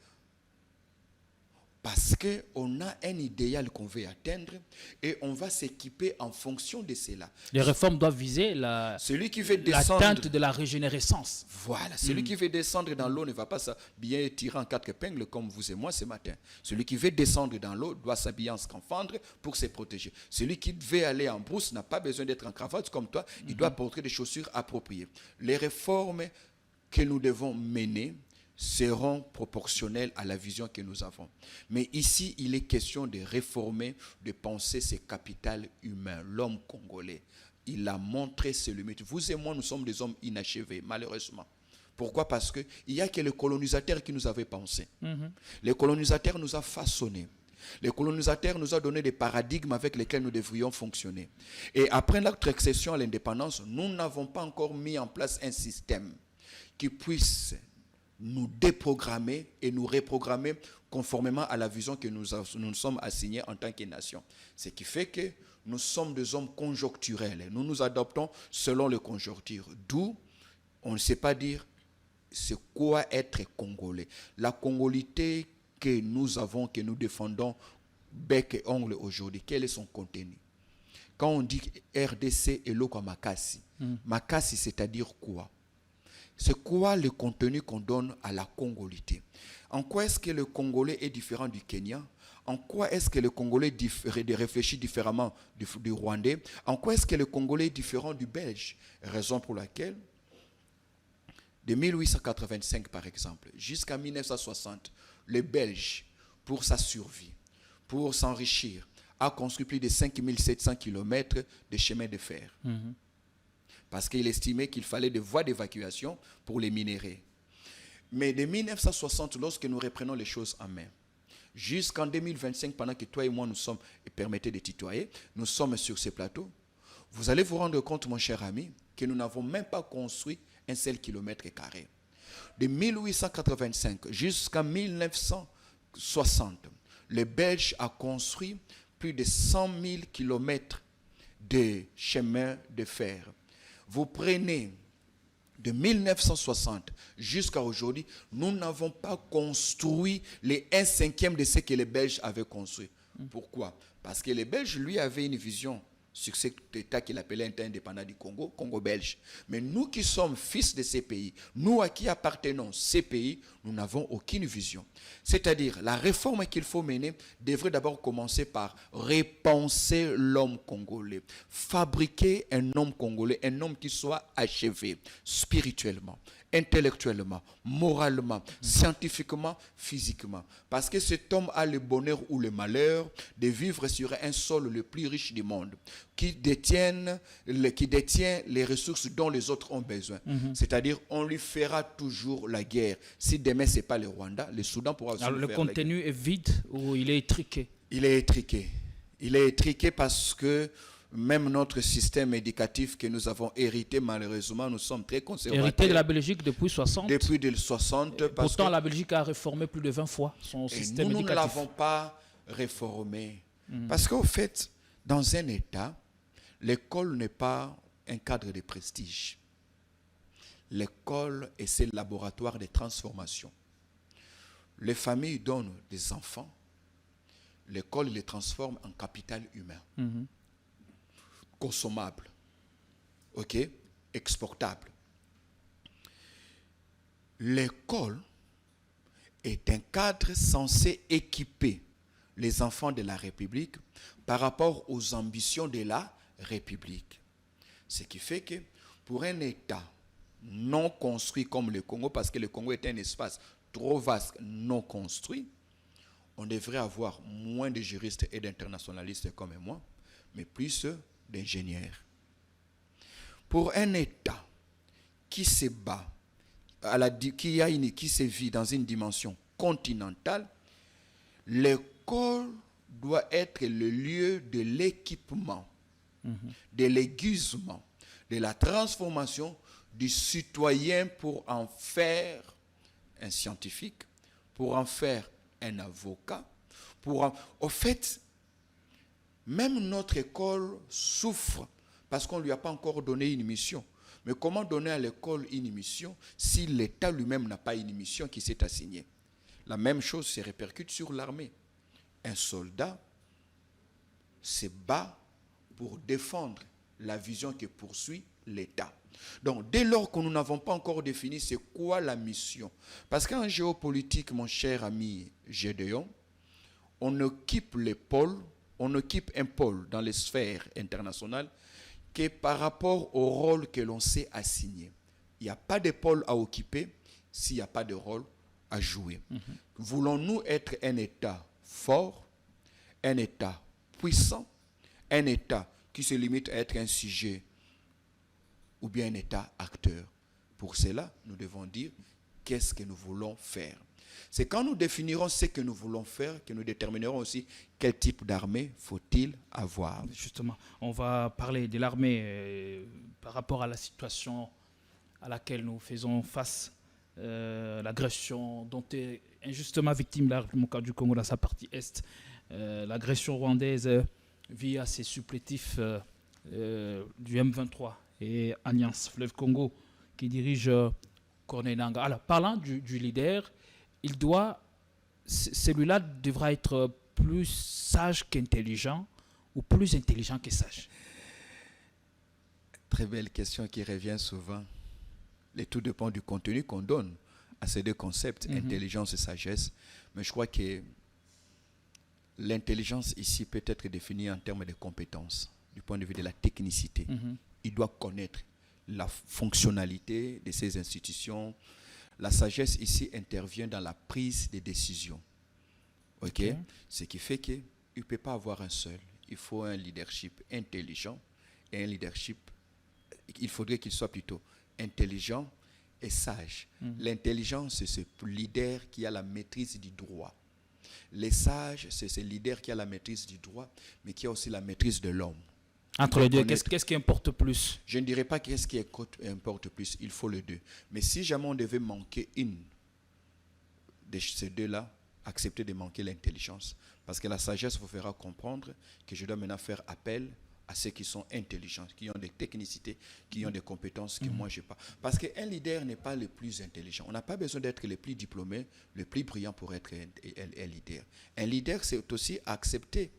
parce qu'on a un idéal qu'on veut atteindre et on va s'équiper en fonction de cela. Les réformes doivent viser l'atteinte de la régénérescence. Voilà. Celui qui veut descendre dans l'eau ne va pas s'habiller tirant en quatre épingles comme vous et moi ce matin. Celui qui veut descendre dans l'eau doit s'habiller en scaphandre pour se protéger. Celui qui veut aller en brousse n'a pas besoin d'être en cravate comme toi. Il doit porter des chaussures appropriées. Les réformes que nous devons mener seront proportionnels à la vision que nous avons. Mais ici, il est question de réformer, de penser ce capital humain, l'homme congolais. Il a montré ses limites. Vous et moi, nous sommes des hommes inachevés, malheureusement. Pourquoi? Parce qu'il n'y a que le colonisateur qui nous avait pensé. Le colonisateur nous a façonnés. Le colonisateur nous a donné des paradigmes avec lesquels nous devrions fonctionner. Et après notre accession à l'indépendance, nous n'avons pas encore mis en place un système qui puisse nous déprogrammer et nous reprogrammer conformément à la vision que nous sommes assignés en tant que nation. Ce qui fait que nous sommes des hommes conjoncturels. Nous nous adaptons selon les conjonctures. D'où on ne sait pas dire c'est quoi être congolais. La congolité que nous avons, que nous défendons bec et ongle aujourd'hui, quel est son contenu? Quand on dit RDC et Loko Makasi, Makasi c'est-à-dire quoi? C'est quoi le contenu qu'on donne à la congolité? En quoi est-ce que le Congolais est différent du Kenya? En quoi est-ce que le Congolais réfléchit différemment du Rwandais? En quoi est-ce que le Congolais est différent du Belge? Raison pour laquelle, de 1885 par exemple, jusqu'à 1960, le Belge, pour sa survie, pour s'enrichir, a construit plus de 5700 km de chemin de fer. parce qu'il estimait qu'il fallait des voies d'évacuation pour les minéraux. Mais de 1960, lorsque nous reprenons les choses en main, jusqu'en 2025, pendant que toi et moi nous sommes, et permettez de tutoyer, nous sommes sur ce plateau, vous allez vous rendre compte, mon cher ami, que nous n'avons même pas construit un seul kilomètre carré. De 1885 jusqu'en 1960, les Belges ont construit plus de 100 000 kilomètres de chemin de fer. Vous prenez de 1960 jusqu'à aujourd'hui, nous n'avons pas construit les 1/5 de ce que les Belges avaient construit. Pourquoi? Parce que les Belges, lui, avaient une vision sur cet État qu'il appelait État indépendant du Congo, Congo belge. Mais nous qui sommes fils de ces pays, nous à qui appartenons ces pays, nous n'avons aucune vision. C'est-à-dire, la réforme qu'il faut mener devrait d'abord commencer par repenser l'homme congolais, fabriquer un homme congolais, un homme qui soit achevé spirituellement, intellectuellement, moralement, scientifiquement, physiquement. Parce que cet homme a le bonheur ou le malheur de vivre sur un sol le plus riche du monde, qui détient les ressources dont les autres ont besoin. C'est-à-dire, on lui fera toujours la guerre. Si demain, ce n'est pas le Rwanda, le Soudan pourra aussi Alors, le le contenu est vide ou il est étriqué? Il est étriqué. Il est étriqué parce que même notre système éducatif que nous avons hérité, malheureusement, nous sommes très conservateurs. Hérité de la Belgique depuis 60. Depuis 60. Pourtant, la Belgique a réformé plus de 20 fois son système nous éducatif. Nous ne l'avons pas réformé. Parce qu'au fait, dans un État, l'école n'est pas un cadre de prestige. L'école est ce laboratoire de transformation. Les familles donnent des enfants. L'école les transforme en capital humain. Consommable. OK? Exportable. L'école est un cadre censé équiper les enfants de la République par rapport aux ambitions de la République. Ce qui fait que pour un État non construit comme le Congo, parce que le Congo est un espace trop vaste, non construit, on devrait avoir moins de juristes et d'internationalistes comme moi, mais plus d'ingénieurs. Pour un État qui se bat, qui se vit dans une dimension continentale, l'école doit être le lieu de l'équipement, de l'aiguisement, de la transformation du citoyen pour en faire un scientifique, pour en faire un avocat. Au fait, même notre école souffre parce qu'on ne lui a pas encore donné une mission. Mais comment donner à l'école une mission si l'État lui-même n'a pas une mission qui s'est assignée? La même chose se répercute sur l'armée. Un soldat se bat pour défendre la vision que poursuit l'État. Donc, dès lors que nous n'avons pas encore défini c'est quoi la mission, parce qu'en géopolitique, mon cher ami Gédéon, on occupe un pôle dans les sphères internationales que par rapport au rôle que l'on s'est assigné. Il n'y a pas de pôle à occuper s'il n'y a pas de rôle à jouer. Voulons-nous être un État fort, un État puissant, un État qui se limite à être un sujet ou bien un État acteur? Pour cela, nous devons dire qu'est-ce que nous voulons faire. C'est quand nous définirons ce que nous voulons faire que nous déterminerons aussi quel type d'armée faut-il avoir. Justement, on va parler de l'armée par rapport à la situation à laquelle nous faisons face, l'agression dont est injustement victime la République du Congo dans sa partie est, l'agression rwandaise via ses supplétifs du M23 et Alliance Fleuve Congo qui dirige Corneille Nangaa. Alors, parlant du leader, celui-là devra être plus sage qu'intelligent ou plus intelligent que sage? Très belle question qui revient souvent. Et tout dépend du contenu qu'on donne à ces deux concepts, intelligence et sagesse. Mais je crois que l'intelligence ici peut être définie en termes de compétences, du point de vue de la technicité. Il doit connaître la fonctionnalité de ces institutions. La sagesse ici intervient dans la prise des décisions. Okay? Ce qui fait qu'il ne peut pas avoir un seul. Il faut un leadership intelligent et un leadership il faudrait qu'il soit plutôt intelligent et sage. L'intelligence, c'est ce leader qui a la maîtrise du droit. Les sages, c'est ce leader qui a la maîtrise du droit, mais qui a aussi la maîtrise de l'homme. Entre les deux, qu'est-ce qui importe plus? Je ne dirais pas qu'est-ce qui importe plus, il faut les deux. Mais si jamais on devait manquer une de ces deux-là, accepter de manquer l'intelligence. Parce que la sagesse vous fera comprendre que je dois maintenant faire appel à ceux qui sont intelligents, qui ont des technicités, qui ont des compétences que moi je n'ai pas. Parce qu'un leader n'est pas le plus intelligent. On n'a pas besoin d'être le plus diplômé, le plus brillant pour être un leader. Un leader, c'est aussi accepter,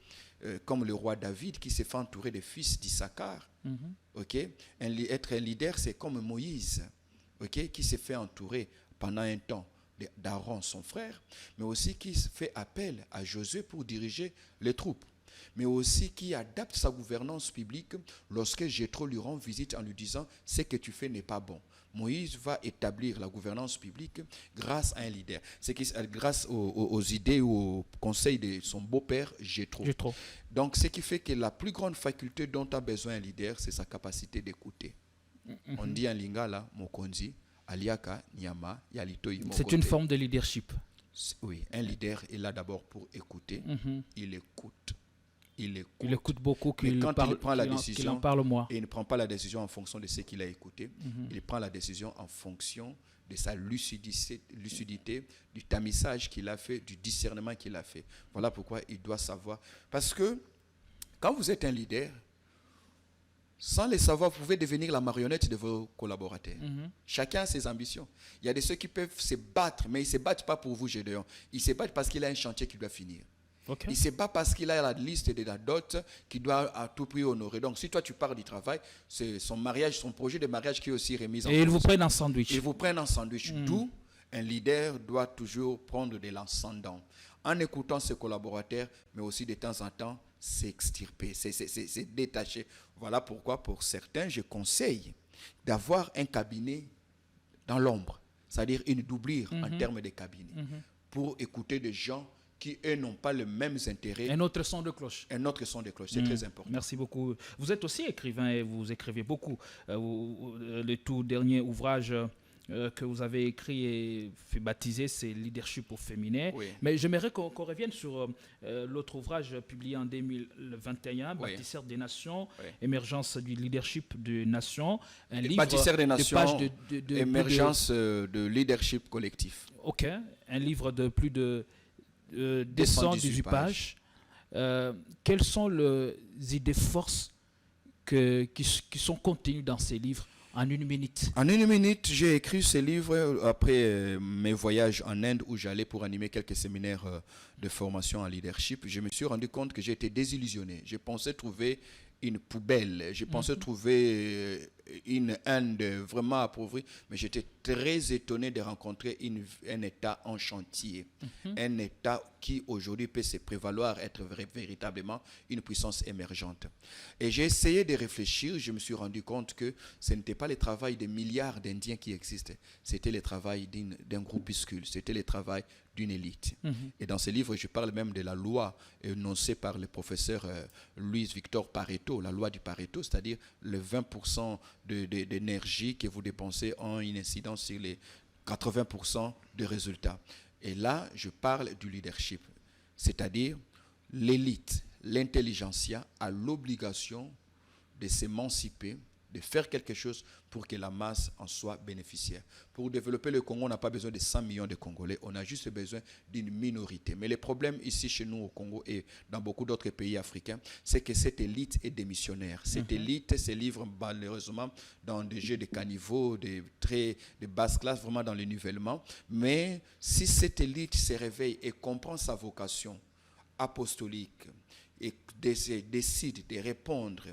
comme le roi David qui s'est fait entourer des fils d'Issachar. Okay? Être un leader, c'est comme Moïse, okay? Qui s'est fait entourer pendant un temps d'Aaron, son frère, mais aussi qui fait appel à Josué pour diriger les troupes, mais aussi qui adapte sa gouvernance publique lorsque Jéthro lui rend visite en lui disant « ce que tu fais n'est pas bon ». Moïse va établir la gouvernance publique grâce à un leader. C'est grâce aux idées ou aux conseils de son beau-père Jéthro. Donc, ce qui fait que la plus grande faculté dont a besoin un leader, c'est sa capacité d'écouter. On dit en lingala, mokonzi, aliaka, nyama, yalito, imokote. C'est une forme de leadership. Oui, un leader est là d'abord pour écouter. Il écoute. Il écoute beaucoup, mais quand il prend la décision, qu'il en parle moins. Et il ne prend pas la décision en fonction de ce qu'il a écouté. Il prend la décision en fonction de sa lucidité, du tamisage qu'il a fait, du discernement qu'il a fait. Voilà pourquoi il doit savoir. Parce que quand vous êtes un leader, sans le savoir, vous pouvez devenir la marionnette de vos collaborateurs. Chacun a ses ambitions. Il y a de ceux qui peuvent se battre, mais ils ne se battent pas pour vous, Gédéon. Ils se battent parce qu'il a un chantier qui doit finir. Il ne se bat parce qu'il a la liste de la dot qu'il doit à tout prix honorer. Donc, si toi, tu pars du travail, c'est son mariage, son projet de mariage qui est aussi remis en cause. Et ils vous prennent en sandwich. Ils vous prennent en sandwich. D'où un leader doit toujours prendre de l'ascendant. En écoutant ses collaborateurs, mais aussi de temps en temps, s'extirper, se détacher. Voilà pourquoi, pour certains, je conseille d'avoir un cabinet dans l'ombre, c'est-à-dire une doublure en termes de cabinet, pour écouter des gens qui, eux, n'ont pas les mêmes intérêts. Un autre son de cloche. Un autre son de cloche, c'est très important. Merci beaucoup. Vous êtes aussi écrivain et vous écrivez beaucoup. Le tout dernier ouvrage que vous avez écrit et fait baptiser, c'est Leadership au féminin. Oui. Mais j'aimerais qu'on revienne sur l'autre ouvrage publié en 2021, Bâtisseurs des Nations, émergence du leadership des nations. Un livre Bâtisseurs des Nations, de émergence de leadership collectif. Ok, un livre de plus de 218 pages. Quelles sont les idées forces qui sont contenues dans ces livres en une minute? En une minute, j'ai écrit ce livre après mes voyages en Inde où j'allais pour animer quelques séminaires de formation en leadership. Je me suis rendu compte que j'étais désillusionné. Je pensais trouver une poubelle. Je pensais trouver une Inde vraiment appauvrie, mais j'étais très étonné de rencontrer un État en chantier, un État qui aujourd'hui peut se prévaloir être véritablement une puissance émergente. Et j'ai essayé de réfléchir, je me suis rendu compte que ce n'était pas le travail des milliards d'Indiens qui existaient, c'était le travail d'un groupuscule, c'était le travail d'une élite. Et dans ce livre, je parle même de la loi énoncée par le professeur Louis-Victor Pareto, la loi du Pareto, c'est-à-dire le 20% d'énergie que vous dépensez ont une incidence sur les 80% de résultats. Et là, je parle du leadership, c'est-à-dire l'élite, l'intelligentsia a l'obligation de s'émanciper, de faire quelque chose pour que la masse en soit bénéficiaire. Pour développer le Congo, on n'a pas besoin de 100 millions de Congolais, on a juste besoin d'une minorité. Mais le problème ici chez nous au Congo et dans beaucoup d'autres pays africains, c'est que cette élite est démissionnaire. Cette élite se livre malheureusement dans des jeux de caniveau, de basse classe, vraiment dans le nivellement. Mais si cette élite se réveille et comprend sa vocation apostolique et décide de répondre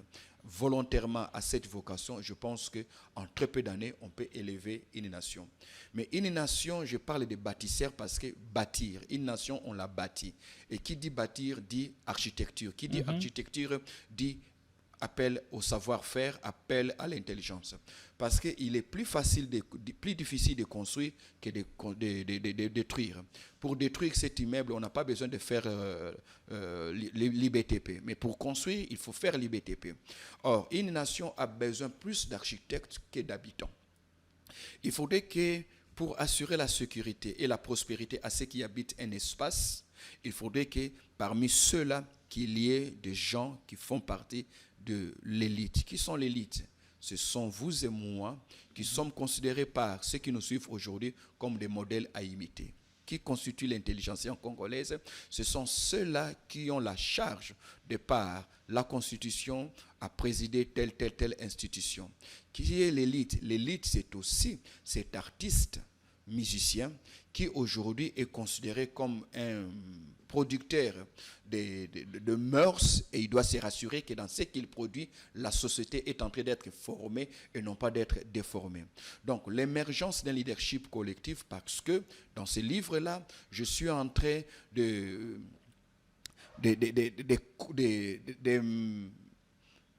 volontairement à cette vocation, je pense qu'en très peu d'années, on peut élever une nation. Mais une nation, je parle de bâtisseurs parce que bâtir, une nation, on la bâtit. Et qui dit bâtir, dit architecture. Qui dit architecture, dit appelle au savoir-faire, appelle à l'intelligence. Parce qu'il est plus difficile de construire que de détruire. Pour détruire cet immeuble, on n'a pas besoin de faire l'IBTP. Mais pour construire, il faut faire l'IBTP. Or, une nation a besoin plus d'architectes que d'habitants. Il faudrait que pour assurer la sécurité et la prospérité à ceux qui habitent un espace, il faudrait que parmi ceux-là, qu'il y ait des gens qui font partie de l'élite. Qui sont l'élite? Ce sont vous et moi qui sommes considérés par ceux qui nous suivent aujourd'hui comme des modèles à imiter. Qui constitue l'intelligentsia congolaise? Ce sont ceux-là qui ont la charge, de par la Constitution, à présider telle institution. Qui est l'élite? L'élite, c'est aussi cet artiste, musicien, qui aujourd'hui est considéré comme un producteur de mœurs, et il doit se rassurer que dans ce qu'il produit, la société est en train d'être formée et non pas d'être déformée. Donc l'émergence d'un leadership collectif, parce que dans ce livre-là, je suis en train de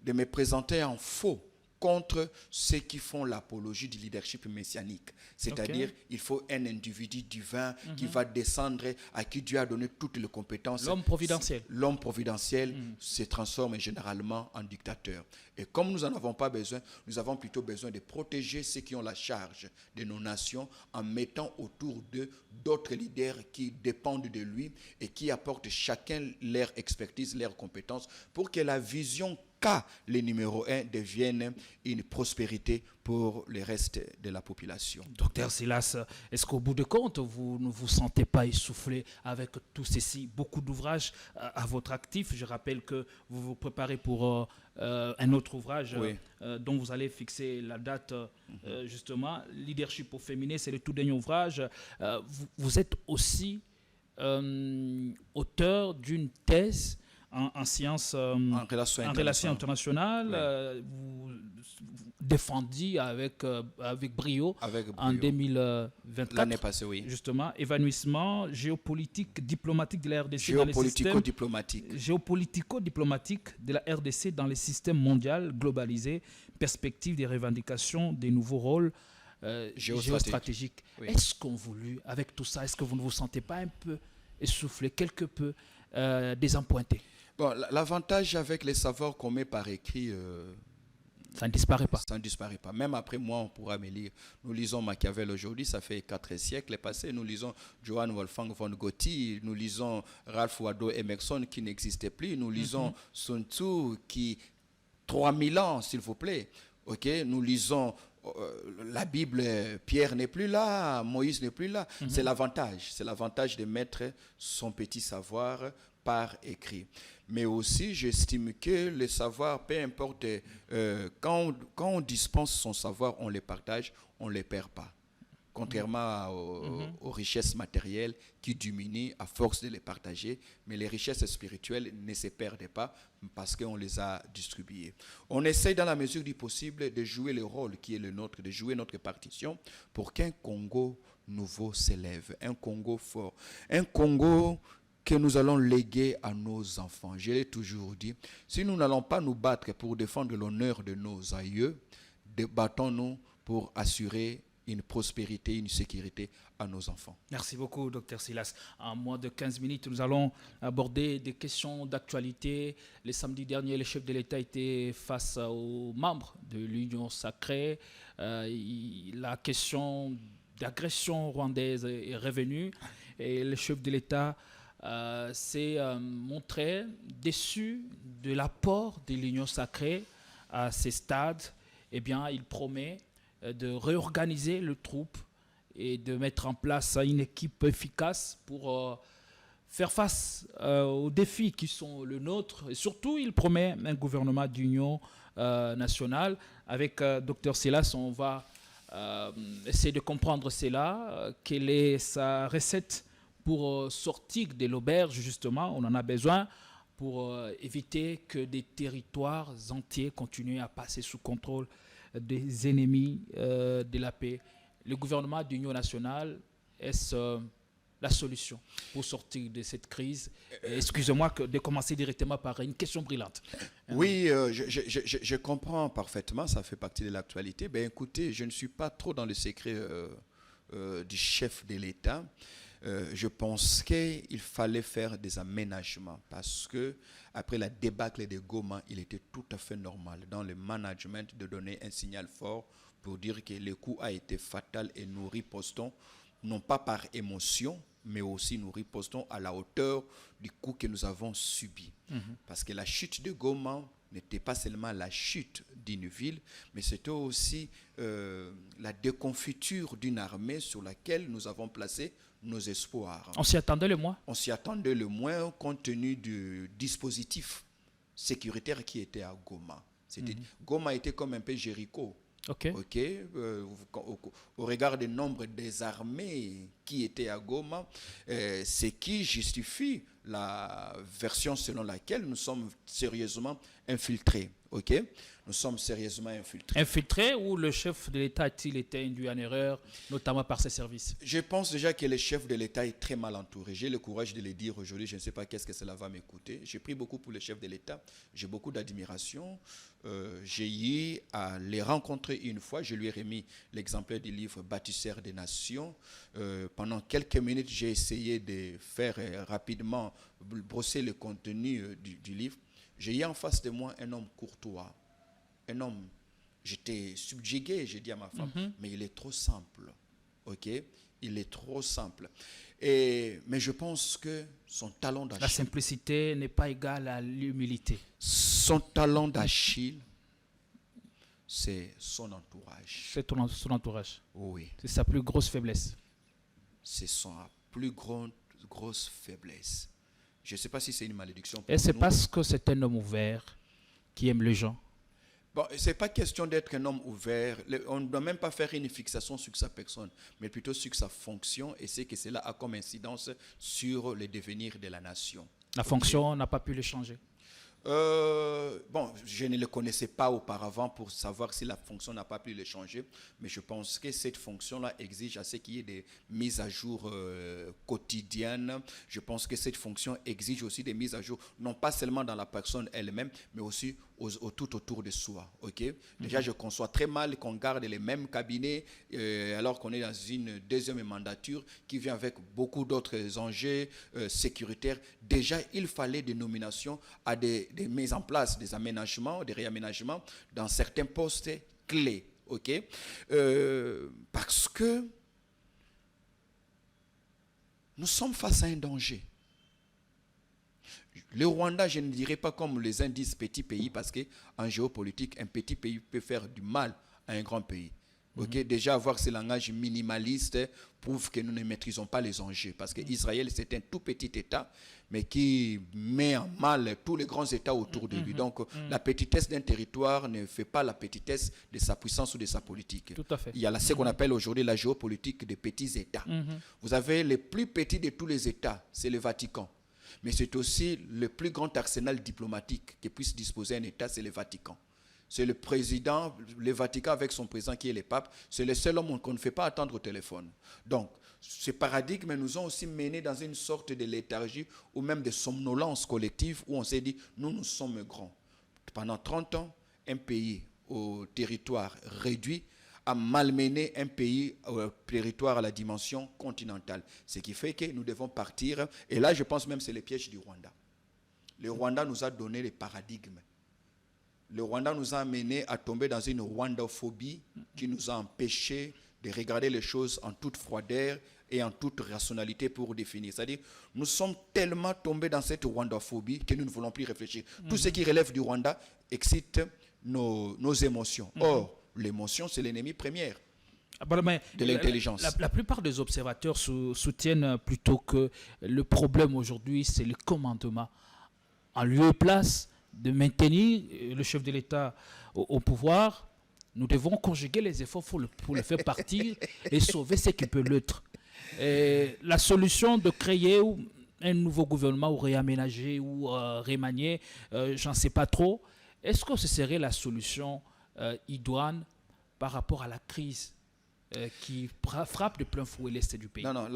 me présenter en faux contre ceux qui font l'apologie du leadership messianique. C'est-à-dire, il faut un individu divin qui va descendre, à qui Dieu a donné toutes les compétences. L'homme providentiel. L'homme providentiel se transforme généralement en dictateur. Et comme nous n'en avons pas besoin, nous avons plutôt besoin de protéger ceux qui ont la charge de nos nations en mettant autour d'eux d'autres leaders qui dépendent de lui et qui apportent chacun leur expertise, leurs compétences pour que la vision les numéro 1 deviennent une prospérité pour le reste de la population. Docteur Silas, est-ce qu'au bout de compte, vous ne vous sentez pas essoufflé avec tout ceci, beaucoup d'ouvrages à votre actif? Je rappelle que vous vous préparez pour un autre ouvrage dont vous allez fixer la date, justement. Leadership au féminin, c'est le tout dernier ouvrage. Vous êtes aussi auteur d'une thèse en sciences, en relations internationales, vous défendiez avec brio en 2024. L'année passée, oui. Justement, évanouissement géopolitique, diplomatique de la RDC géopolitico-diplomatique de la RDC dans les systèmes mondiaux globalisés, perspective des revendications des nouveaux rôles géostratégiques. Oui. Est-ce qu'on voulu, avec tout ça, est-ce que vous ne vous sentez pas un peu essoufflé, quelque peu désappointé? Bon, l'avantage avec les savoirs qu'on met par écrit, ça ne disparaît pas. Ça ne disparaît pas. Même après moi, on pourra me lire. Nous lisons Machiavel aujourd'hui, ça fait 4 siècles passés. Nous lisons Johann Wolfgang von Goethe, nous lisons Ralph Waldo Emerson qui n'existait plus. Nous lisons Sun Tzu qui 3000 ans, s'il vous plaît. Okay? Nous lisons la Bible, Pierre n'est plus là, Moïse n'est plus là. C'est l'avantage de mettre son petit savoir par écrit. Mais aussi, j'estime que le savoir, peu importe, quand on dispense son savoir, on le partage, on ne le perd pas. Contrairement aux richesses matérielles qui diminuent à force de les partager, mais les richesses spirituelles ne se perdent pas parce qu'on les a distribuées. On essaye dans la mesure du possible de jouer le rôle qui est le nôtre, de jouer notre partition pour qu'un Congo nouveau s'élève, un Congo fort, un Congo que nous allons léguer à nos enfants. Je l'ai toujours dit, si nous n'allons pas nous battre pour défendre l'honneur de nos aïeux, battons-nous pour assurer une prospérité, une sécurité à nos enfants. Merci beaucoup, Dr Silas. En moins de 15 minutes, nous allons aborder des questions d'actualité. Le samedi dernier, le chef de l'État était face aux membres de l'Union sacrée. La question d'agression rwandaise est revenue et le chef de l'État s'est montré déçu de l'apport de l'Union sacrée à ces stades. Eh bien, il promet de réorganiser le troupe et de mettre en place une équipe efficace pour faire face aux défis qui sont le nôtre. Et surtout, il promet un gouvernement d'union nationale. Avec Dr Silas, on va essayer de comprendre cela. Quelle est sa recette pour sortir de l'auberge, justement? On en a besoin pour éviter que des territoires entiers continuent à passer sous contrôle des ennemis de la paix. Le gouvernement d'union nationale, est-ce la solution pour sortir de cette crise? Excusez-moi de commencer directement par une question brillante. Oui, je comprends parfaitement, ça fait partie de l'actualité. Ben, écoutez, je ne suis pas trop dans le secret du chef de l'État. Je pense qu'il fallait faire des aménagements parce que après la débâcle de Goma, il était tout à fait normal dans le management de donner un signal fort pour dire que le coup a été fatal et nous ripostons non pas par émotion, mais aussi nous ripostons à la hauteur du coup que nous avons subi. Parce que la chute de Goma n'était pas seulement la chute d'une ville, mais c'était aussi la déconfiture d'une armée sur laquelle nous avons placé nos espoirs. On s'y attendait le moins? On s'y attendait le moins compte tenu du dispositif sécuritaire qui était à Goma. Goma était comme un peu Jéricho. Ok. Au regard du nombre des armées qui étaient à Goma, ce qui justifie la version selon laquelle nous sommes sérieusement infiltrés. Nous sommes sérieusement infiltrés. Infiltrés ou le chef de l'État a-t-il été induit en erreur, notamment par ses services? Je pense déjà que le chef de l'État est très mal entouré. J'ai le courage de le dire aujourd'hui. Je ne sais pas qu'est-ce que cela va m'écouter. J'ai pris beaucoup pour le chef de l'État. J'ai beaucoup d'admiration. J'ai eu à les rencontrer une fois. Je lui ai remis l'exemplaire du livre Bâtisseur des Nations. Pendant quelques minutes, j'ai essayé de faire rapidement brosser le contenu du livre. J'ai eu en face de moi un homme courtois. Un homme, j'étais subjugué, j'ai dit à ma femme, mais il est trop simple. Il est trop simple. Mais je pense que son talent d'Achille... La simplicité n'est pas égale à l'humilité. Son talent d'Achille, c'est son entourage. C'est son entourage. Oui. C'est sa plus grosse faiblesse. C'est sa plus grosse faiblesse. Je ne sais pas si c'est une malédiction pour Et c'est nous. parce que c'est un homme ouvert qui aime les gens. Bon, ce n'est pas question d'être un homme ouvert. On ne doit même pas faire une fixation sur sa personne, mais plutôt sur sa fonction et ce que cela a comme incidence sur le devenir de la nation. La fonction n'a pas pu le changer. Bon, je ne le connaissais pas auparavant pour savoir si la fonction n'a pas pu le changer, mais je pense que cette fonction-là exige à ce qu'il y ait des mises à jour quotidiennes. Je pense que cette fonction exige aussi des mises à jour, non pas seulement dans la personne elle-même, mais aussi tout autour de soi. Déjà, je conçois très mal qu'on garde les mêmes cabinets alors qu'on est dans une deuxième mandature qui vient avec beaucoup d'autres enjeux sécuritaires. Déjà, il fallait des nominations à des mises en place, des aménagements, des réaménagements dans certains postes clés. Parce que nous sommes face à un danger. Le Rwanda, je ne dirais pas comme les indices petits pays, parce qu'en géopolitique, un petit pays peut faire du mal à un grand pays. Déjà, avoir ce langage minimaliste prouve que nous ne maîtrisons pas les enjeux. Parce qu'Israël, c'est un tout petit État, mais qui met en mal tous les grands États autour de lui. Donc, la petitesse d'un territoire ne fait pas la petitesse de sa puissance ou de sa politique. Tout à fait. Il y a ce qu'on appelle aujourd'hui la géopolitique des petits États. Vous avez les plus petits de tous les États, c'est le Vatican. Mais c'est aussi le plus grand arsenal diplomatique que puisse disposer un État, c'est le Vatican. C'est le président, le Vatican avec son président qui est le pape, c'est le seul homme qu'on ne fait pas attendre au téléphone. Donc, ces paradigmes nous ont aussi menés dans une sorte de léthargie ou même de somnolence collective où on s'est dit, nous sommes grands. Pendant 30 ans, un pays au territoire réduit a malmené un pays au territoire à la dimension continentale. Ce qui fait que nous devons partir. Et là, je pense même que c'est le piège du Rwanda. Le Rwanda nous a donné les paradigmes. Le Rwanda nous a amenés à tomber dans une rwandophobie qui nous a empêchés de regarder les choses en toute froideur et en toute rationalité pour définir. C'est-à-dire, nous sommes tellement tombés dans cette rwandophobie que nous ne voulons plus réfléchir. Tout ce qui relève du Rwanda excite nos émotions. Or, l'émotion, c'est l'ennemi premier de l'intelligence. La plupart des observateurs soutiennent plutôt que le problème aujourd'hui, c'est le commandement en lieu et place de maintenir le chef de l'État au pouvoir. Nous devons conjuguer les efforts pour le faire partir et sauver ce qui peut l'être. La solution de créer un nouveau gouvernement ou réaménager ou remanier, j'en sais pas trop. Est-ce que ce serait la solution idoine par rapport à la crise qui frappe de plein fouet l'Est du pays. Non,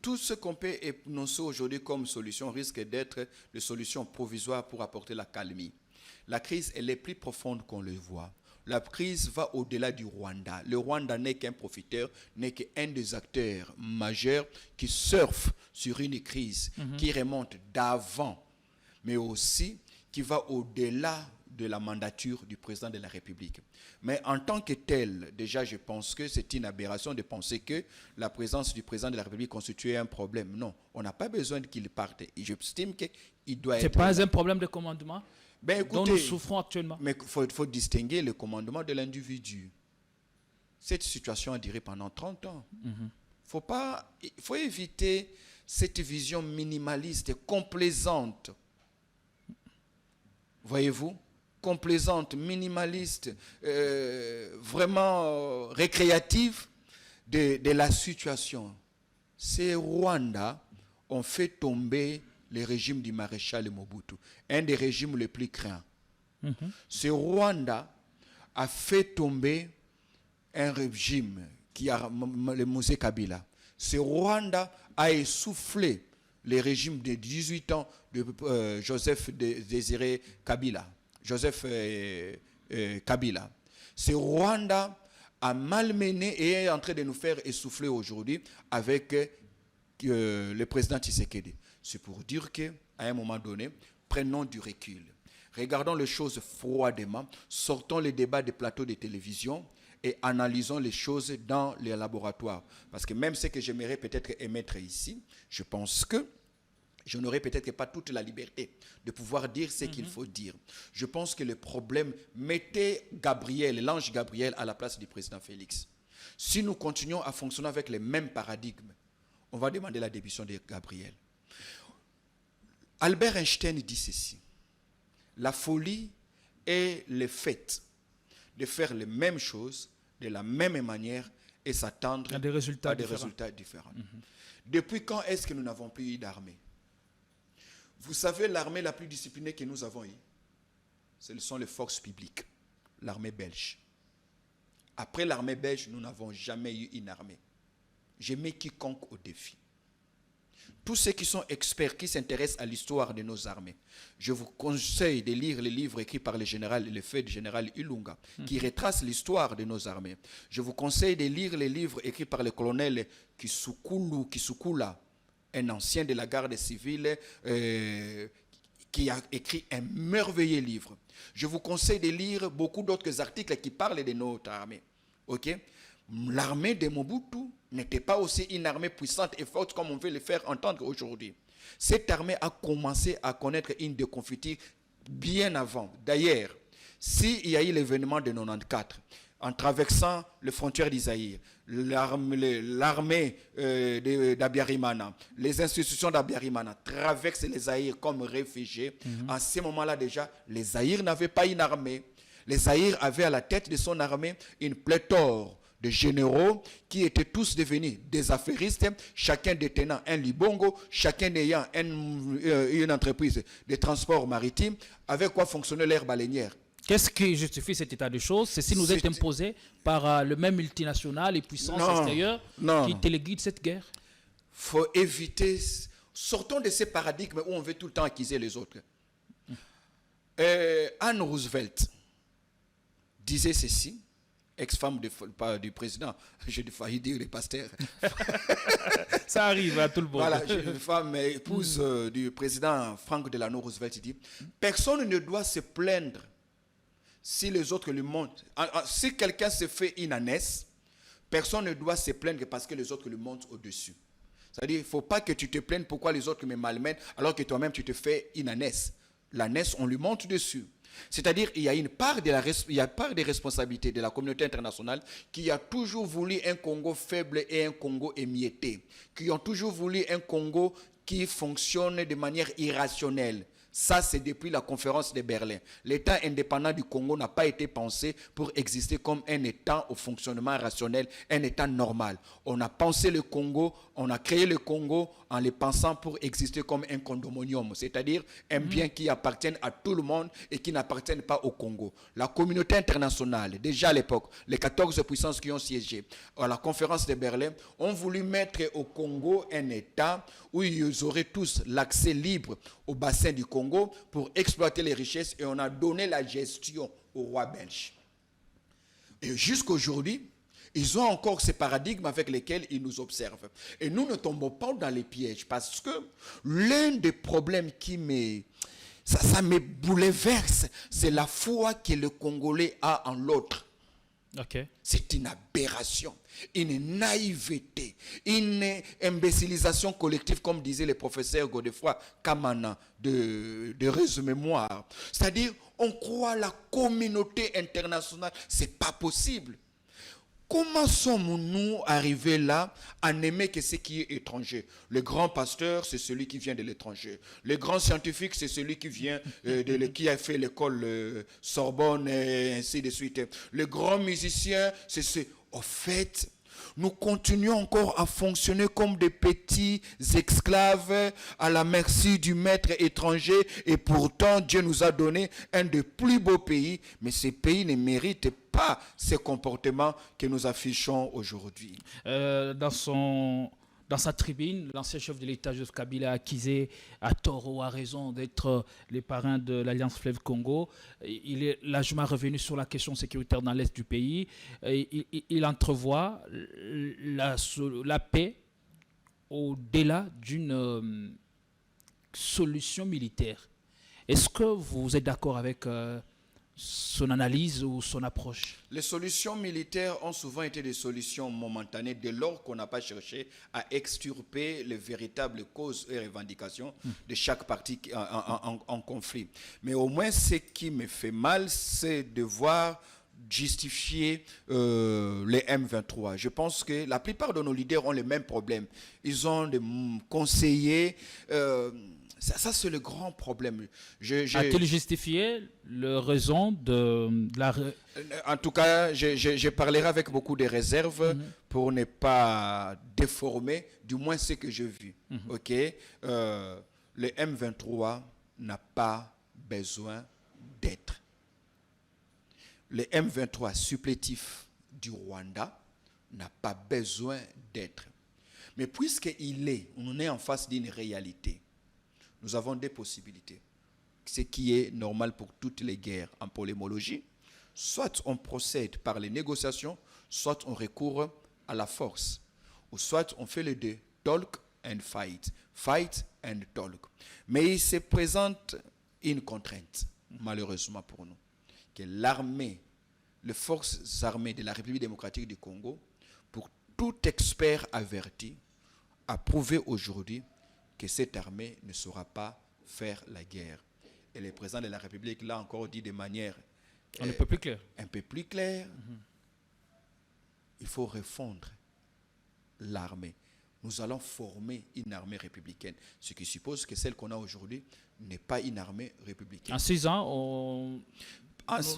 tout ce qu'on peut énoncer aujourd'hui comme solution risque d'être des solutions provisoires pour apporter la calmie. La crise, elle est plus profonde qu'on le voit. La crise va au-delà du Rwanda. Le Rwanda n'est qu'un profiteur, n'est qu'un des acteurs majeurs qui surfe sur une crise qui remonte d'avant, mais aussi qui va au-delà de la mandature du président de la République. Mais en tant que tel, déjà, je pense que c'est une aberration de penser que la présence du président de la République constituait un problème. Non, on n'a pas besoin qu'il parte. Et j'estime qu'il doit être... C'est pas un problème de commandement écoutez, dont nous souffrons actuellement. Mais il faut distinguer le commandement de l'individu. Cette situation a duré pendant 30 ans. Il faut éviter cette vision minimaliste et complaisante. Voyez-vous, complaisante, minimaliste, vraiment récréative de la situation. Ces Rwandais ont fait tomber le régime du maréchal Mobutu, un des régimes les plus craints. Ce Rwanda a fait tomber un régime qui a le Mosé Kabila. Ce Rwanda a essoufflé le régime de 18 ans de Joseph Désiré Kabila. Kabila. Ce Rwanda a malmené et est en train de nous faire essouffler aujourd'hui avec le président Tshisekedi. C'est pour dire qu'à un moment donné, prenons du recul. Regardons les choses froidement, sortons les débats des plateaux de télévision et analysons les choses dans les laboratoires. Parce que même ce que j'aimerais peut-être émettre ici, je pense que je n'aurai peut-être pas toute la liberté de pouvoir dire ce qu'il faut dire. Je pense que le problème, mettez l'ange Gabriel à la place du président Félix. Si nous continuons à fonctionner avec les mêmes paradigmes, on va demander la démission de Gabriel. Albert Einstein dit ceci: la folie est le fait de faire les mêmes choses de la même manière et s'attendre à des résultats différents. Depuis quand est-ce que nous n'avons plus eu d'armée? Vous savez, l'armée la plus disciplinée que nous avons eue, ce sont les forces publiques, l'armée belge. Après l'armée belge, nous n'avons jamais eu une armée. Je mets quiconque au défi. Tous ceux qui sont experts, qui s'intéressent à l'histoire de nos armées, je vous conseille de lire les livres écrits par le fait du général Ilunga, qui retrace l'histoire de nos armées. Je vous conseille de lire les livres écrits par le colonel Kisukula, un ancien de la garde civile qui a écrit un merveilleux livre. Je vous conseille de lire beaucoup d'autres articles qui parlent de notre armée. Okay? L'armée de Mobutu n'était pas aussi une armée puissante et forte comme on veut le faire entendre aujourd'hui. Cette armée a commencé à connaître une déconfiture bien avant. D'ailleurs, s'il y a eu l'événement de 94, en traversant les frontières d'Isaïr, l'armée d'Abiyarimana, les institutions d'Abiyarimana traversent les Zaïre comme réfugiés. En ce moment-là déjà, les Zaïre n'avaient pas une armée. Les Zaïre avaient à la tête de son armée une pléthore de généraux qui étaient tous devenus des affairistes, chacun détenant un libongo, chacun ayant une entreprise de transport maritime, avec quoi fonctionnait l'air baleinière. Qu'est-ce qui justifie cet état de choses? C'est si nous est imposé par le même multinational et puissance extérieure qui téléguide cette guerre? Il faut éviter, sortons de ces paradigmes où on veut tout le temps accuser les autres. Anne Roosevelt disait ceci, ex-femme du président, j'ai failli dire le pasteur. Ça arrive à tout le monde. Voilà, une femme épouse du président Frank Delano Roosevelt, il dit: personne ne doit se plaindre si les autres lui montent. Si quelqu'un se fait une ânesse, personne ne doit se plaindre parce que les autres lui montent au-dessus. C'est-à-dire, il ne faut pas que tu te plaignes pourquoi les autres me malmènent alors que toi-même tu te fais une ânesse. L'ânesse, on lui monte dessus. C'est-à-dire, il y a une part des responsabilités de la communauté internationale qui a toujours voulu un Congo faible et un Congo émietté, qui ont toujours voulu un Congo qui fonctionne de manière irrationnelle. Ça, c'est depuis la conférence de Berlin. L'État indépendant du Congo n'a pas été pensé pour exister comme un État au fonctionnement rationnel, un État normal. On a pensé le Congo, on a créé le Congo en le pensant pour exister comme un condominium, c'est-à-dire un bien qui appartient à tout le monde et qui n'appartient pas au Congo. La communauté internationale, déjà à l'époque, les 14 puissances qui ont siégé à la conférence de Berlin, ont voulu mettre au Congo un État où ils auraient tous l'accès libre au bassin du Congo pour exploiter les richesses, et on a donné la gestion au roi belge. Et jusqu'aujourd'hui, ils ont encore ces paradigmes avec lesquels ils nous observent. Et nous ne tombons pas dans les pièges, parce que l'un des problèmes qui ça me bouleverse, c'est la foi que le Congolais a en l'autre. Okay. C'est une aberration, une naïveté, une imbécilisation collective, comme disait le professeur Godefroy Kamana de Réseau-Mémoire. C'est-à-dire, on croit à la communauté internationale. C'est pas possible. Comment sommes-nous arrivés là à n'aimer que ce qui est étranger? Le grand pasteur, c'est celui qui vient de l'étranger. Le grand scientifique, c'est celui qui vient qui a fait l'école Sorbonne et ainsi de suite. Le grand musicien, c'est au fait, nous continuons encore à fonctionner comme des petits esclaves à la merci du maître étranger, et pourtant Dieu nous a donné un des plus beaux pays, mais ces pays ne méritent pas ces comportements que nous affichons aujourd'hui. Dans sa tribune, l'ancien chef de l'État, Joseph Kabila, a accusé à tort ou à raison d'être les parrains de l'Alliance Fleuve Congo. Il est largement revenu sur la question sécuritaire dans l'est du pays. Il entrevoit la paix au-delà d'une solution militaire. Est-ce que vous êtes d'accord avec son analyse ou son approche? Les solutions militaires ont souvent été des solutions momentanées dès lors qu'on n'a pas cherché à extirper les véritables causes et revendications de chaque partie en conflit. Mais au moins, ce qui me fait mal, c'est de voir justifier les M23. Je pense que la plupart de nos leaders ont les mêmes problèmes. Ils ont des conseillers... Ça, c'est le grand problème. A-t-il justifié le raison de la... En tout cas, je parlerai avec beaucoup de réserves pour ne pas déformer, du moins ce que j'ai vu. Ok, le M23 n'a pas besoin d'être. Le M23 supplétif du Rwanda n'a pas besoin d'être. Mais on est en face d'une réalité. Nous avons des possibilités. Ce qui est normal pour toutes les guerres en polémologie. Soit on procède par les négociations, soit on recourt à la force. Ou soit on fait les deux. Talk and fight. Fight and talk. Mais il se présente une contrainte, malheureusement pour nous, que l'armée, les forces armées de la République démocratique du Congo, pour tout expert averti, a prouvé aujourd'hui que cette armée ne saura pas faire la guerre. Et le président de la République l'a encore dit de manière un peu plus claire. Un peu plus claire. Il faut refondre l'armée. Nous allons former une armée républicaine. Ce qui suppose que celle qu'on a aujourd'hui n'est pas une armée républicaine. En 6 ans,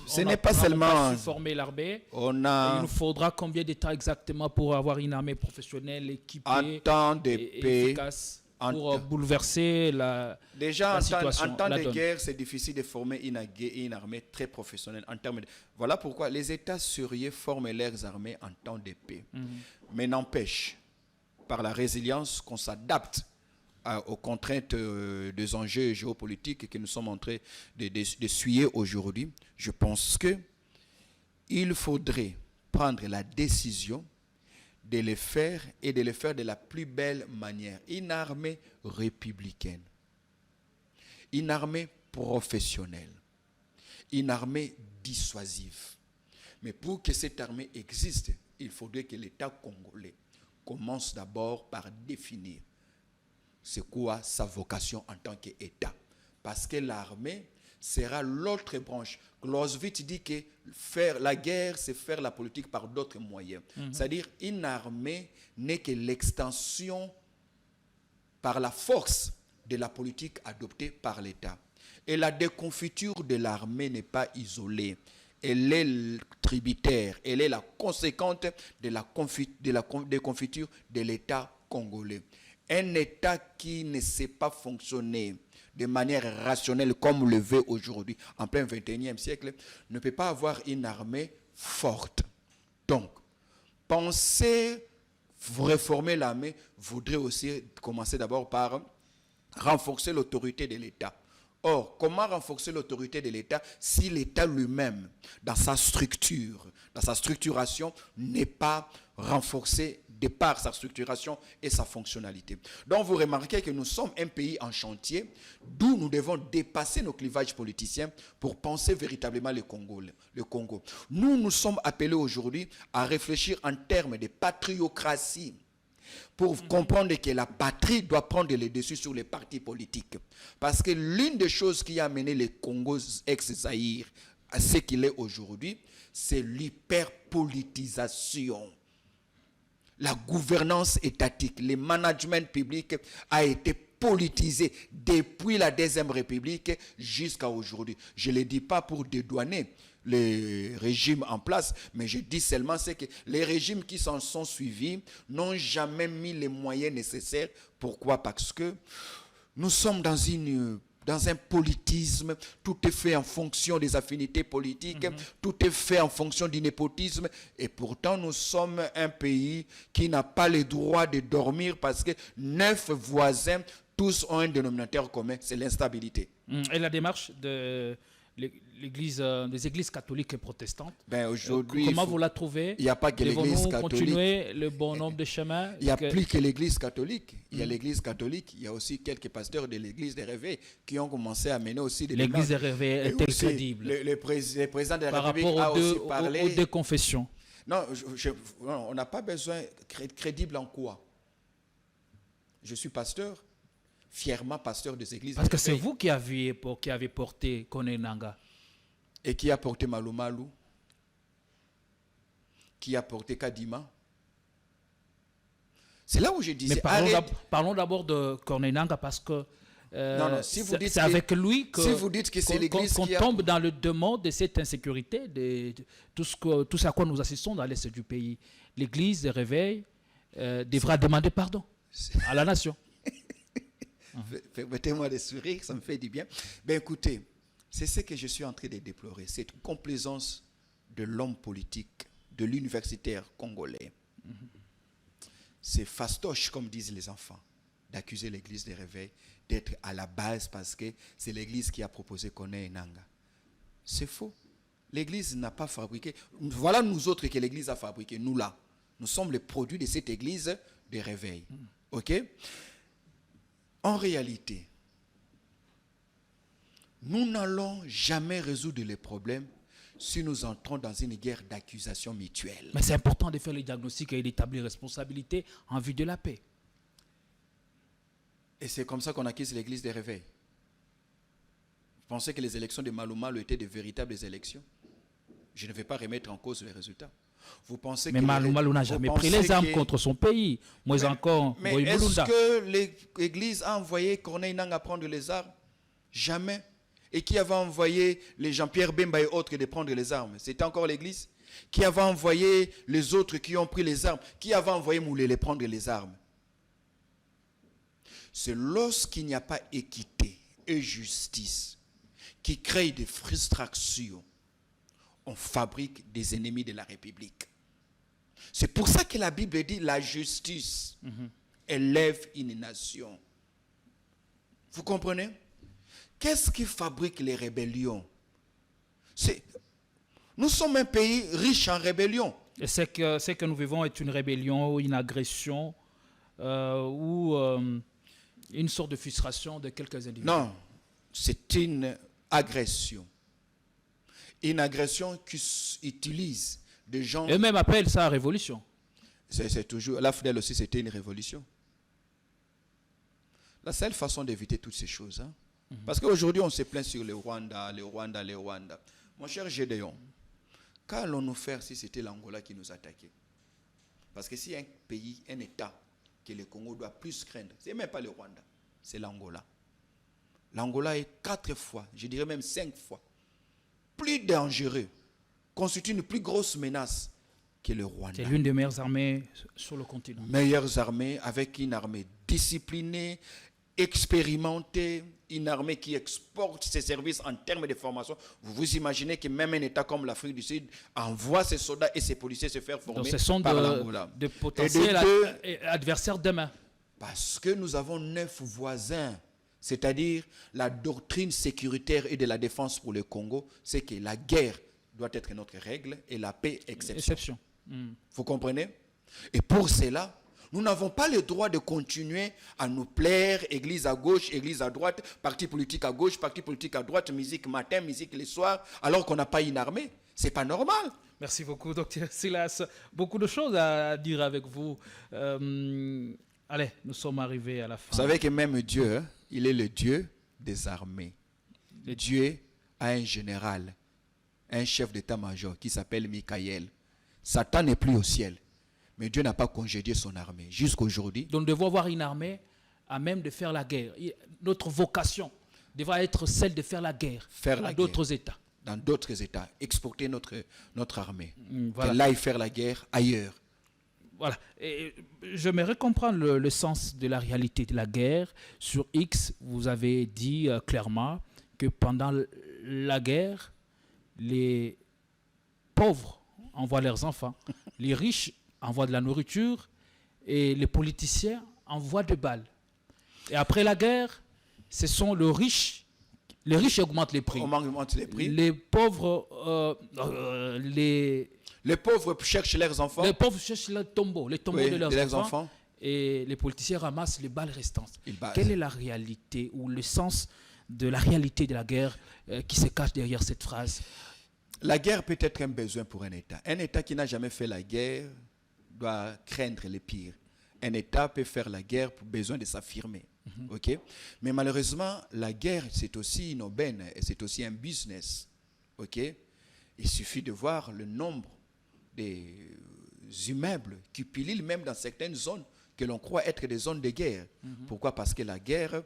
ce n'est pas seulement former l'armée. Il nous faudra combien de temps exactement pour avoir une armée professionnelle, équipée, et efficace pour bouleverser la situation. En temps de guerre, c'est difficile de former une armée très professionnelle. Voilà pourquoi les États sérieux forment leurs armées en temps de paix. Mais n'empêche, par la résilience, qu'on s'adapte aux contraintes des enjeux géopolitiques que nous sommes en train d'essuyer aujourd'hui. Je pense qu'il faudrait prendre la décision de le faire et de le faire de la plus belle manière. Une armée républicaine, une armée professionnelle, une armée dissuasive. Mais pour que cette armée existe, il faudrait que l'État congolais commence d'abord par définir c'est quoi sa vocation en tant qu'État. Parce que l'armée sera l'autre branche. Clausewitz dit que faire la guerre, c'est faire la politique par d'autres moyens. C'est-à-dire une armée n'est que l'extension par la force de la politique adoptée par l'État. Et la déconfiture de l'armée n'est pas isolée. Elle est tributaire, elle est la conséquente de la déconfiture de l'État congolais. Un État qui ne sait pas fonctionner de manière rationnelle comme le veut aujourd'hui, en plein 21e siècle, ne peut pas avoir une armée forte. Donc, penser réformer l'armée voudrait aussi commencer d'abord par renforcer l'autorité de l'État. Or, comment renforcer l'autorité de l'État si l'État lui-même, dans sa structure, dans sa structuration, n'est pas renforcé de par sa structuration et sa fonctionnalité. Donc, vous remarquez que nous sommes un pays en chantier, d'où nous devons dépasser nos clivages politiciens pour penser véritablement le Congo. Nous sommes appelés aujourd'hui à réfléchir en termes de patriocratie, pour comprendre que la patrie doit prendre le dessus sur les partis politiques. Parce que l'une des choses qui a amené le Congo ex-Zaïre à ce qu'il est aujourd'hui, c'est l'hyperpolitisation. La gouvernance étatique, le management public a été politisé depuis la Deuxième République jusqu'à aujourd'hui. Je ne le dis pas pour dédouaner les régimes en place, mais je dis seulement c'est que les régimes qui s'en sont suivis n'ont jamais mis les moyens nécessaires. Pourquoi? Parce que nous sommes dans un politisme, tout est fait en fonction des affinités politiques, tout est fait en fonction du népotisme, et pourtant nous sommes un pays qui n'a pas le droit de dormir parce que 9 voisins, tous ont un dénominateur commun, c'est l'instabilité. Et la démarche de des églises catholiques et protestantes, aujourd'hui, comment vous la trouvez? Il n'y a pas que l'église catholique. Continuer le bon nombre de chemins? Il n'y a plus que l'église catholique. Il y a l'église catholique, il y a aussi quelques pasteurs de l'église des réveils qui ont commencé à mener aussi des l'église des réveils est-elle crédible? Le président de la par République rapport a aussi parlé... aux deux confessions. Non, on n'a pas besoin crédible en quoi? Je suis pasteur, fièrement pasteur des églises. Parce que c'est vous qui avez porté Corneille Nangaa. Et qui a porté Malou Malou? Qui a porté Kadima? C'est là où je disais... Mais parlons d'abord de Corneille Nangaa parce que c'est avec lui que, si vous dites que c'est l'église qu'on tombe dans le demande de cette insécurité, de tout ce à quoi nous assistons dans l'est du pays. L'église des réveils devra demander pardon à la nation. Permettez-moi de sourire, ça me fait du bien. Ben écoutez, c'est ce que je suis en train de déplorer, cette complaisance de l'homme politique, de l'universitaire congolais. C'est fastoche, comme disent les enfants, d'accuser l'église des réveils d'être à la base parce que c'est l'église qui a proposé Corneille Nangaa. C'est faux. L'église n'a pas fabriqué. Voilà nous autres que l'église a fabriqué, nous là. Nous sommes les produits de cette église des réveils. Ok? En réalité, nous n'allons jamais résoudre les problèmes si nous entrons dans une guerre d'accusation mutuelle. Mais c'est important de faire le diagnostic et d'établir responsabilité en vue de la paix. Et c'est comme ça qu'on accuse l'église des réveils. Vous pensez que les élections de Malou Malou étaient de véritables élections? Je ne vais pas remettre en cause les résultats. Vous pensez mais Malou Malou n'a jamais pris les armes contre son pays. Mais est-ce que l'église a envoyé Corneille Nangaa prendre les armes? Jamais. Et qui avait envoyé les Jean-Pierre Bemba et autres de prendre les armes? C'était encore l'église. Qui avait envoyé les autres qui ont pris les armes? Qui avait envoyé Moulé prendre les armes? C'est lorsqu'il n'y a pas équité et justice qui crée des frustrations. On fabrique des ennemis de la République. C'est pour ça que la Bible dit la justice élève une nation. Vous comprenez? Qu'est-ce qui fabrique les rébellions? Nous sommes un pays riche en rébellions. Et ce que nous vivons est une rébellion, une agression ou une sorte de frustration de quelques individus. Non, c'est une agression. Une agression qui utilise des gens... Et même appelle ça révolution. C'est toujours... La FDL aussi, c'était une révolution. La seule façon d'éviter toutes ces choses, hein, parce qu'aujourd'hui, on se plaint sur le Rwanda. Mon cher Gédéon, qu'allons-nous faire si c'était l'Angola qui nous attaquait? Parce que si un pays, un État, que le Congo doit plus craindre, ce n'est même pas le Rwanda, c'est l'Angola. l'Angola est 4 fois, je dirais même 5 fois, plus dangereux, constitue une plus grosse menace que le Rwanda. C'est l'une des meilleures armées sur le continent. Meilleures armées, avec une armée disciplinée, expérimentée, une armée qui exporte ses services en termes de formation. Vous vous imaginez que même un État comme l'Afrique du Sud envoie ses soldats et ses policiers se faire former. Donc ce sont par l'Angola. de potentiels adversaires demain. Parce que nous avons 9 voisins, c'est-à-dire la doctrine sécuritaire et de la défense pour le Congo, c'est que la guerre doit être notre règle et la paix exception. Vous comprenez? Et pour cela, nous n'avons pas le droit de continuer à nous plaire, église à gauche, église à droite, parti politique à gauche, parti politique à droite, musique matin, musique le soir, alors qu'on n'a pas une armée. C'est pas normal. Merci beaucoup, docteur Silas. Beaucoup de choses à dire avec vous. Allez, nous sommes arrivés à la fin. Vous savez que même Dieu, il est le Dieu des armées. Dieu a un général, un chef d'état-major qui s'appelle Michael. Satan n'est plus au ciel. Mais Dieu n'a pas congédié son armée. Jusqu'aujourd'hui. Donc nous devons avoir une armée à même de faire la guerre. Notre vocation devra être celle de faire la guerre à d'autres États. Dans d'autres États. Exporter notre armée. Voilà. Qu'elle aille faire la guerre ailleurs. Voilà. Et j'aimerais comprendre le sens de la réalité de la guerre. Sur X, vous avez dit clairement que pendant la guerre, les pauvres envoient leurs enfants, les riches envoient de la nourriture et les politiciens envoient des balles. Et après la guerre, ce sont les riches augmentent les prix. On augmente les prix. Les pauvres, les pauvres cherchent leurs enfants. Les pauvres cherchent les tombeaux de leurs enfants. Et les politiciens ramassent les balles restantes. Quelle est la réalité ou le sens de la réalité de la guerre qui se cache derrière cette phrase? La guerre peut être un besoin pour un État. Un État qui n'a jamais fait la guerre doit craindre le pire. Un État peut faire la guerre pour besoin de s'affirmer. Okay? Mais malheureusement, la guerre, c'est aussi une aubaine et c'est aussi un business. Okay? Il suffit de voir le nombre des immeubles qui pilulent même dans certaines zones que l'on croit être des zones de guerre. Pourquoi? Parce que la guerre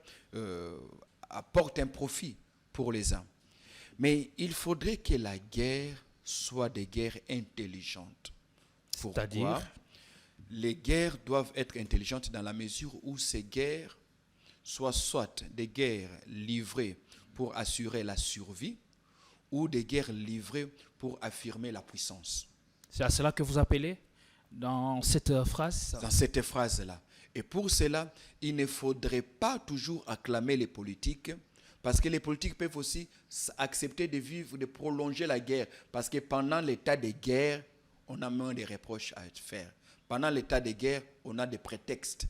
apporte un profit pour les uns. Mais il faudrait que la guerre soit des guerres intelligentes. Pourquoi? Les guerres doivent être intelligentes dans la mesure où ces guerres soient soit des guerres livrées pour assurer la survie ou des guerres livrées pour affirmer la puissance. C'est à cela que vous appelez dans cette phrase? Dans cette phrase-là. Et pour cela, il ne faudrait pas toujours acclamer les politiques, parce que les politiques peuvent aussi accepter de vivre, de prolonger la guerre. Parce que pendant l'état de guerre, on a moins de reproches à faire. Pendant l'état de guerre, on a des prétextes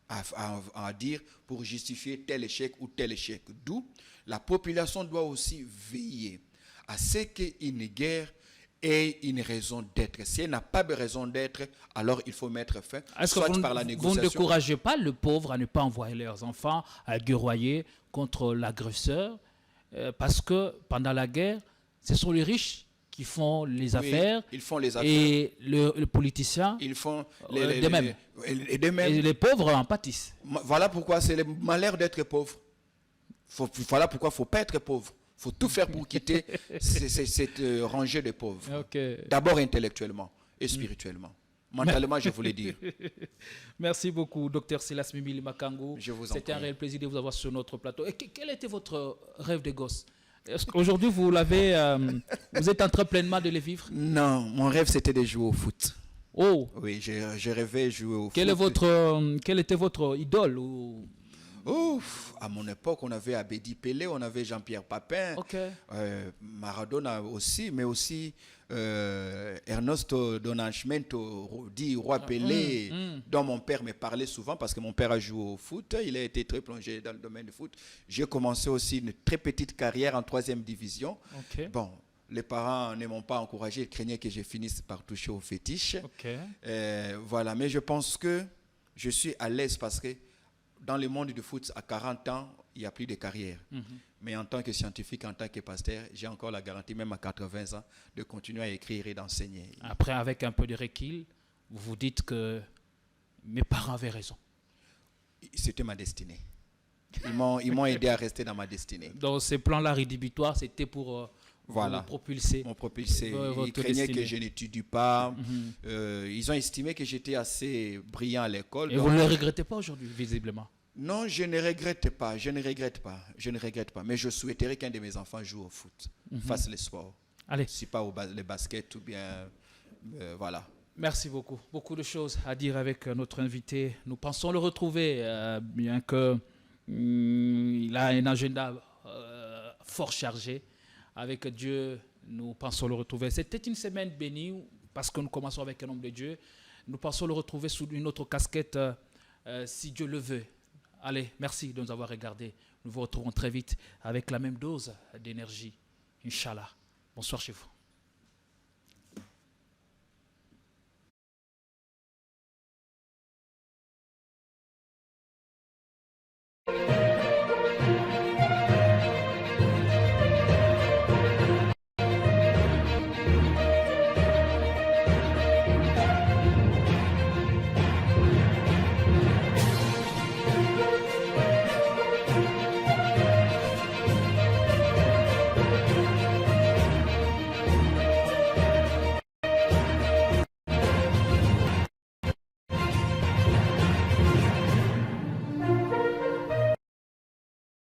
à dire pour justifier tel échec ou tel échec. D'où la population doit aussi veiller à ce qu'une guerre ait une raison d'être. Si elle n'a pas de raison d'être, alors il faut mettre fin, soit par la négociation. Vous ne découragez pas le pauvre à ne pas envoyer leurs enfants à guerroyer contre l'agresseur, parce que pendant la guerre, ce sont les riches qui font les affaires, ils font les affaires. Et le politicien, ils font de même. Et de même. Et les pauvres en pâtissent. Voilà pourquoi c'est le malheur d'être pauvre. Voilà pourquoi il ne faut pas être pauvre. Il faut tout faire pour quitter cette rangée de pauvres. Okay. D'abord intellectuellement et spirituellement. Mentalement, je voulais dire. Merci beaucoup, Dr Silas Mimili Makangu. Je vous en prie. C'était un réel plaisir de vous avoir sur notre plateau. Et quel était votre rêve de gosse? Est-ce qu'aujourd'hui, vous êtes en train pleinement de le vivre? Non, mon rêve, c'était de jouer au foot. Oh! Oui, je rêvais jouer au foot. Quel était votre idole Ouf, à mon époque, on avait Abedi Pelé, on avait Jean-Pierre Papin, Maradona aussi, mais aussi Ernesto do Nascimento, dit Roi Pelé, dont mon père me parlait souvent parce que mon père a joué au foot, il a été très plongé dans le domaine du foot. J'ai commencé aussi une très petite carrière en 3e division. Bon, les parents ne m'ont pas encouragé, ils craignaient que je finisse par toucher au fétiche. Voilà, mais je pense que je suis à l'aise parce que dans le monde du foot, à 40 ans, il n'y a plus de carrière. Mais en tant que scientifique, en tant que pasteur, j'ai encore la garantie, même à 80 ans, de continuer à écrire et d'enseigner. Après, avec un peu de recul, vous vous dites que mes parents avaient raison. C'était ma destinée. Ils m'ont aidé à rester dans ma destinée. Donc ces plans-là rédhibitoires, c'était pour Voilà. vous propulser. Mon propulsé. Ils craignaient destinée. que je n'étudie pas. Ils ont estimé que j'étais assez brillant à l'école. Et donc- vous ne le regrettez pas aujourd'hui, visiblement. Non, je ne regrette pas. Je ne regrette pas. Je ne regrette pas. Mais je souhaiterais qu'un de mes enfants joue au foot, fasse le sport. Allez, Si pas le basket ou bien... voilà. merci beaucoup. Beaucoup de choses à dire avec notre invité. Nous pensons le retrouver, bien que il a un agenda fort chargé. Avec Dieu, nous pensons le retrouver. C'était une semaine bénie parce que nous commençons avec un homme de Dieu. Nous pensons le retrouver sous une autre casquette si Dieu le veut. Allez, merci de nous avoir regardés. Nous vous retrouvons très vite avec la même dose d'énergie. Inch'Allah. Bonsoir chez vous.